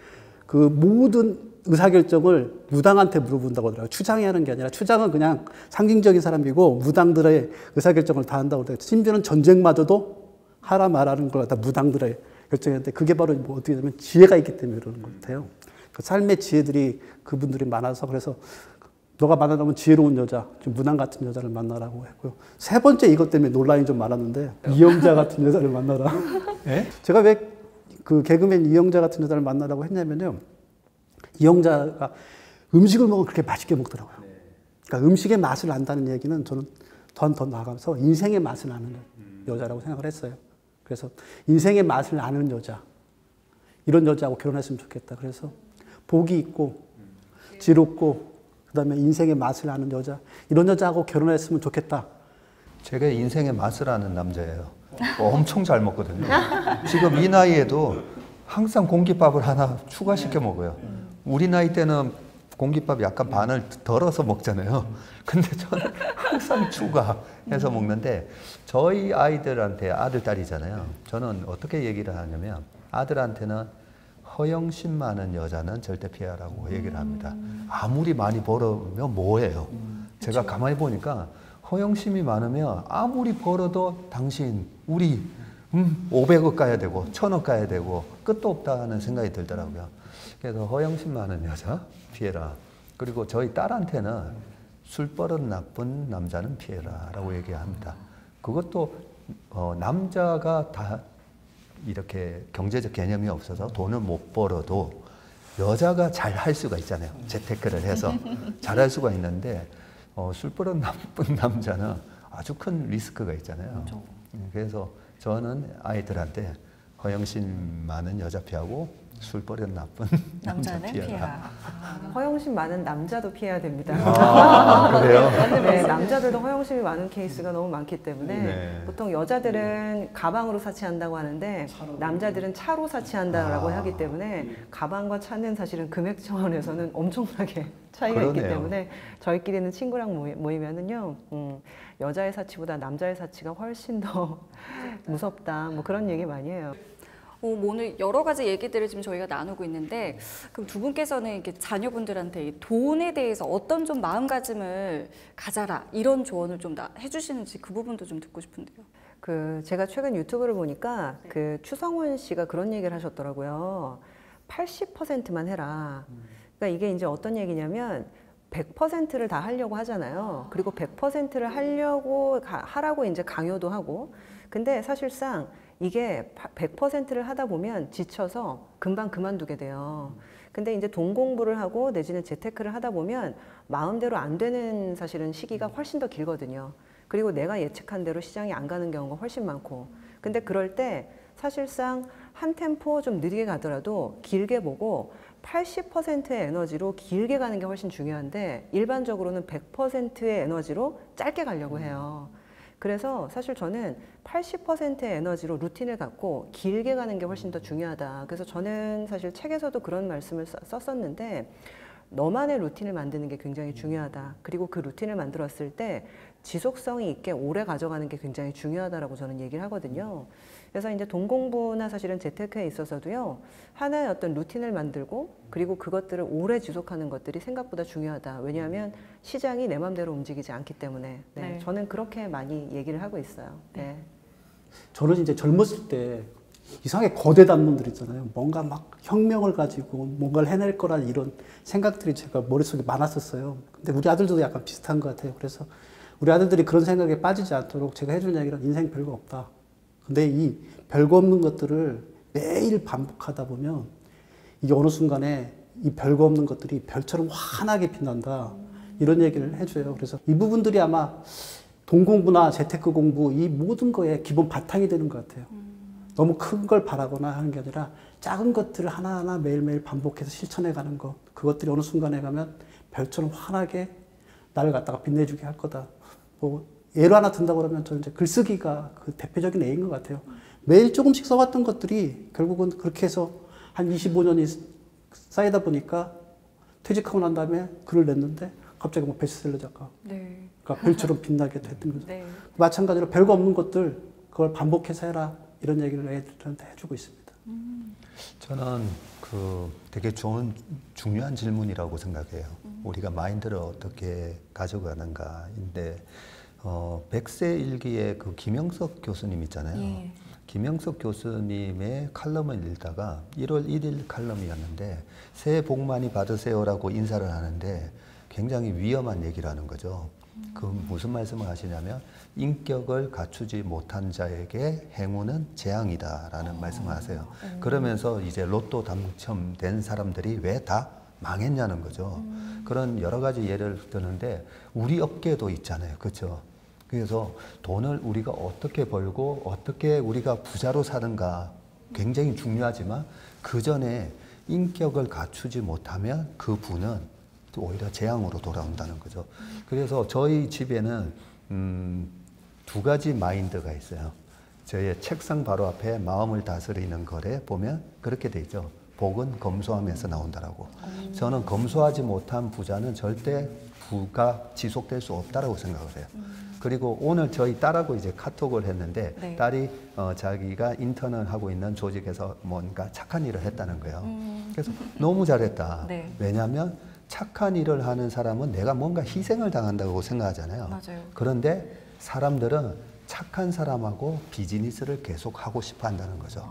그 모든 의사결정을 무당한테 물어본다고 하더라고요. 추장이 하는 게 아니라 추장은 그냥 상징적인 사람이고 무당들의 의사결정을 다 한다고 하더라고요. 심지어는 전쟁마저도 하라 말하는 걸 갖다 무당들의 결정했는데 그게 바로 뭐 어떻게 보면 지혜가 있기 때문에 그러는 것 같아요. 그 삶의 지혜들이 그분들이 많아서 그래서 너가 만나면 지혜로운 여자, 좀 무당 같은 여자를 만나라고 했고요. 세 번째 이것 때문에 논란이 좀 많았는데 이영자 같은 여자를 만나라. 네? 제가 왜 그 개그맨 이영자 같은 여자를 만나라고 했냐면요. 이영자가 음식을 먹으면 그렇게 맛있게 먹더라고요. 그러니까 음식의 맛을 안다는 얘기는 저는 더 나아가면서 인생의 맛을 아는 여자라고 생각을 했어요. 그래서 인생의 맛을 아는 여자, 이런 여자하고 결혼했으면 좋겠다. 그래서 복이 있고 지롭고 그다음에 인생의 맛을 아는 여자, 이런 여자하고 결혼했으면 좋겠다. 제가 인생의 맛을 아는 남자예요. 엄청 잘 먹거든요. 지금 이 나이에도 항상 공깃밥을 하나 추가시켜 먹어요. 우리 나이 때는 공깃밥 약간 반을 덜어서 먹잖아요. 근데 저는 항상 추가해서 먹는데 저희 아이들한테 아들, 딸이잖아요. 저는 어떻게 얘기를 하냐면 아들한테는 허영심 많은 여자는 절대 피하라고 얘기를 합니다. 아무리 많이 벌으면 뭐예요? 제가 가만히 보니까 허영심이 많으면 아무리 벌어도 당신 우리 500억 가야 되고 1000억 가야 되고 끝도 없다는 생각이 들더라고요. 그래서 허영심 많은 여자 피해라. 그리고 저희 딸한테는 술버릇 나쁜 남자는 피해라 라고 얘기합니다. 그것도 남자가 다 이렇게 경제적 개념이 없어서 돈을 못 벌어도 여자가 잘 할 수가 있잖아요. 재테크를 해서 잘 할 수가 있는데 술버릇 나쁜 남자는 아주 큰 리스크가 있잖아요. 그래서 저는 아이들한테 허영심 많은 여자 피하고 술버릇 나쁜 남자 피해라. 허영심 많은 남자도 피해야 됩니다. 그래요? 네, 남자들도 허영심이 많은 케이스가 너무 많기 때문에 네. 보통 여자들은 가방으로 사치한다고 하는데 남자들은 차로 사치한다라고 하기 때문에 가방과 차는 사실은 금액 차원에서는 엄청나게 차이가 있기 그러네요. 때문에 저희끼리는 친구랑 모이면은요 여자의 사치보다 남자의 사치가 훨씬 더 무섭다 뭐 그런 얘기 많이 해요. 오늘 여러 가지 얘기들을 지금 저희가 나누고 있는데 그럼 두 분께서는 이렇게 자녀분들한테 이 돈에 대해서 어떤 좀 마음가짐을 가져라 이런 조언을 좀 해주시는지 그 부분도 좀 듣고 싶은데요. 제가 최근 유튜브를 보니까 추성훈 씨가 그런 얘기를 하셨더라고요. 80%만 해라. 그러니까 이게 이제 어떤 얘기냐면 100%를 다 하려고 하잖아요. 그리고 100%를 하라고 이제 강요도 하고. 근데 사실상 이게 100%를 하다 보면 지쳐서 금방 그만두게 돼요. 근데 이제 돈 공부를 하고 내지는 재테크를 하다 보면 마음대로 안 되는 사실은 시기가 훨씬 더 길거든요. 그리고 내가 예측한 대로 시장이 안 가는 경우가 훨씬 많고. 근데 그럴 때 사실상 한 템포 좀 느리게 가더라도 길게 보고 80%의 에너지로 길게 가는 게 훨씬 중요한데 일반적으로는 100%의 에너지로 짧게 가려고 해요. 그래서 사실 저는 80%의 에너지로 루틴을 갖고 길게 가는 게 훨씬 더 중요하다. 그래서 저는 사실 책에서도 그런 말씀을 썼었는데 너만의 루틴을 만드는 게 굉장히 중요하다. 그리고 그 루틴을 만들었을 때 지속성이 있게 오래 가져가는 게 굉장히 중요하다라고 저는 얘기를 하거든요. 그래서 이제 돈 공부나 사실은 재테크에 있어서도요, 하나의 어떤 루틴을 만들고 그리고 그것들을 오래 지속하는 것들이 생각보다 중요하다. 왜냐하면 시장이 내 맘대로 움직이지 않기 때문에. 네. 저는 그렇게 많이 얘기를 하고 있어요. 네. 저는 이제 젊었을 때 이상하게 거대한 놈들 있잖아요. 뭔가 막 혁명을 가지고 뭔가를 해낼 거라는 이런 생각들이 제가 머릿속에 많았었어요. 근데 우리 아들도 약간 비슷한 것 같아요. 그래서 우리 아들들이 그런 생각에 빠지지 않도록 제가 해주는 얘기는 인생 별거 없다. 근데 이 별거 없는 것들을 매일 반복하다 보면 이게 어느 순간에 이 별거 없는 것들이 별처럼 환하게 빛난다. 이런 얘기를 해줘요. 그래서 이 부분들이 아마 돈 공부나 재테크 공부 이 모든 거에 기본 바탕이 되는 것 같아요. 너무 큰 걸 바라거나 하는 게 아니라 작은 것들을 하나하나 매일매일 반복해서 실천해 가는 것. 그것들이 어느 순간에 가면 별처럼 환하게 나를 갖다가 빛내주게 할 거다. 뭐 예로 하나 든다고 그러면 저는 이제 글쓰기가 그 대표적인 예인 것 같아요. 매일 조금씩 써왔던 것들이 결국은 그렇게 해서 한 25년이 쌓이다 보니까 퇴직하고 난 다음에 글을 냈는데 갑자기 뭐 베스트셀러 작가. 네. 그러니까 별처럼 빛나게 됐던 거죠. 네. 마찬가지로 별거 없는 것들 그걸 반복해서 해라. 이런 얘기를 애들한테 해주고 있습니다. 저는 되게 중요한 질문이라고 생각해요. 우리가 마인드를 어떻게 가져가는가인데 100세 일기에 그 김영석 교수님 있잖아요. 예. 김영석 교수님의 칼럼을 읽다가 1월 1일 칼럼이었는데 새해 복 많이 받으세요라고 인사를 하는데 굉장히 위험한 얘기를 하는 거죠. 그 무슨 말씀을 하시냐면 인격을 갖추지 못한 자에게 행운은 재앙이다라는 말씀을 하세요. 그러면서 이제 로또 당첨된 사람들이 왜 다 망했냐는 거죠. 그런 여러 가지 예를 드는데 우리 업계도 있잖아요. 그렇죠? 그래서 돈을 우리가 어떻게 벌고 어떻게 우리가 부자로 사는가 굉장히 중요하지만 그 전에 인격을 갖추지 못하면 그 부는 오히려 재앙으로 돌아온다는 거죠. 그래서 저희 집에는 두 가지 마인드가 있어요. 저희 책상 바로 앞에 마음을 다스리는 거래 보면 그렇게 돼 있죠. 복은 검소함에서 나온다라고. 저는 검소하지 못한 부자는 절대 부가 지속될 수 없다라고 생각을 해요. 그리고 오늘 저희 딸하고 이제 카톡을 했는데 네. 딸이 자기가 인턴을 하고 있는 조직에서 뭔가 착한 일을 했다는 거예요. 그래서 너무 잘했다. 네. 왜냐하면 착한 일을 하는 사람은 내가 뭔가 희생을 당한다고 생각하잖아요. 맞아요. 그런데 사람들은 착한 사람하고 비즈니스를 계속 하고 싶어 한다는 거죠.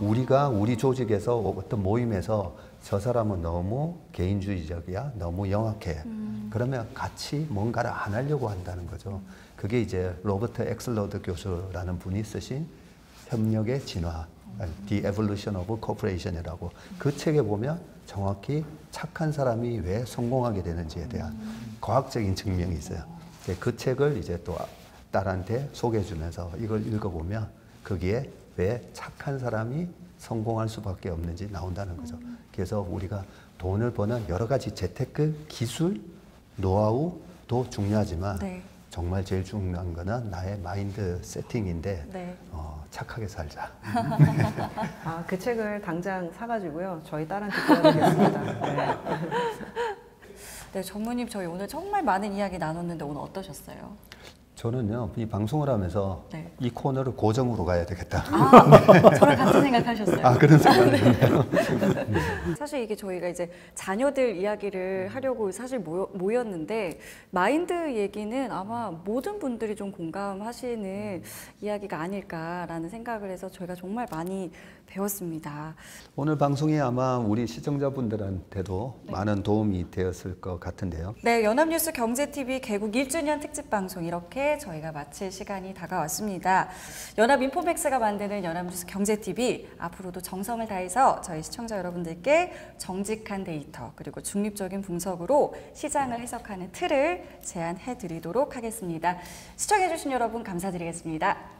우리가 우리 조직에서 어떤 모임에서 저 사람은 너무 개인주의적이야, 너무 영악해. 그러면 같이 뭔가를 안 하려고 한다는 거죠. 그게 이제 로버트 엑슬러드 교수라는 분이 쓰신 협력의 진화, The Evolution of Cooperation이라고 그 책에 보면 정확히 착한 사람이 왜 성공하게 되는지에 대한 과학적인 증명이 있어요. 그 책을 이제 또 딸한테 소개해주면서 이걸 읽어보면 거기에 왜 착한 사람이 성공할 수밖에 없는지 나온다는 거죠. 그래서 우리가 돈을 버는 여러 가지 재테크 기술, 노하우도 중요하지만 네. 정말 제일 중요한 거는 나의 마인드 세팅인데 네. 착하게 살자. 아, 그 책을 당장 사가지고요. 저희 딸한테 보여드리겠습니다. 네. 네, 전무님 저희 오늘 정말 많은 이야기 나눴는데 오늘 어떠셨어요? 저는요, 이 방송을 하면서 네. 이 코너를 고정으로 가야 되겠다. 저랑 같은 생각하셨어요. 아, 그런 생각이 드네요. 사실 이게 저희가 이제 자녀들 이야기를 하려고 사실 모였는데 마인드 얘기는 아마 모든 분들이 좀 공감하시는 이야기가 아닐까라는 생각을 해서 저희가 정말 많이 배웠습니다. 오늘 방송이 아마 우리 시청자분들한테도 많은 도움이 되었을 것 같은데요. 네, 연합뉴스 경제TV 개국 1주년 특집 방송 이렇게 저희가 마칠 시간이 다가왔습니다. 연합인포맥스가 만드는 연합뉴스 경제TV 앞으로도 정성을 다해서 저희 시청자 여러분들께 정직한 데이터 그리고 중립적인 분석으로 시장을 해석하는 틀을 제안해 드리도록 하겠습니다. 시청해 주신 여러분 감사드리겠습니다.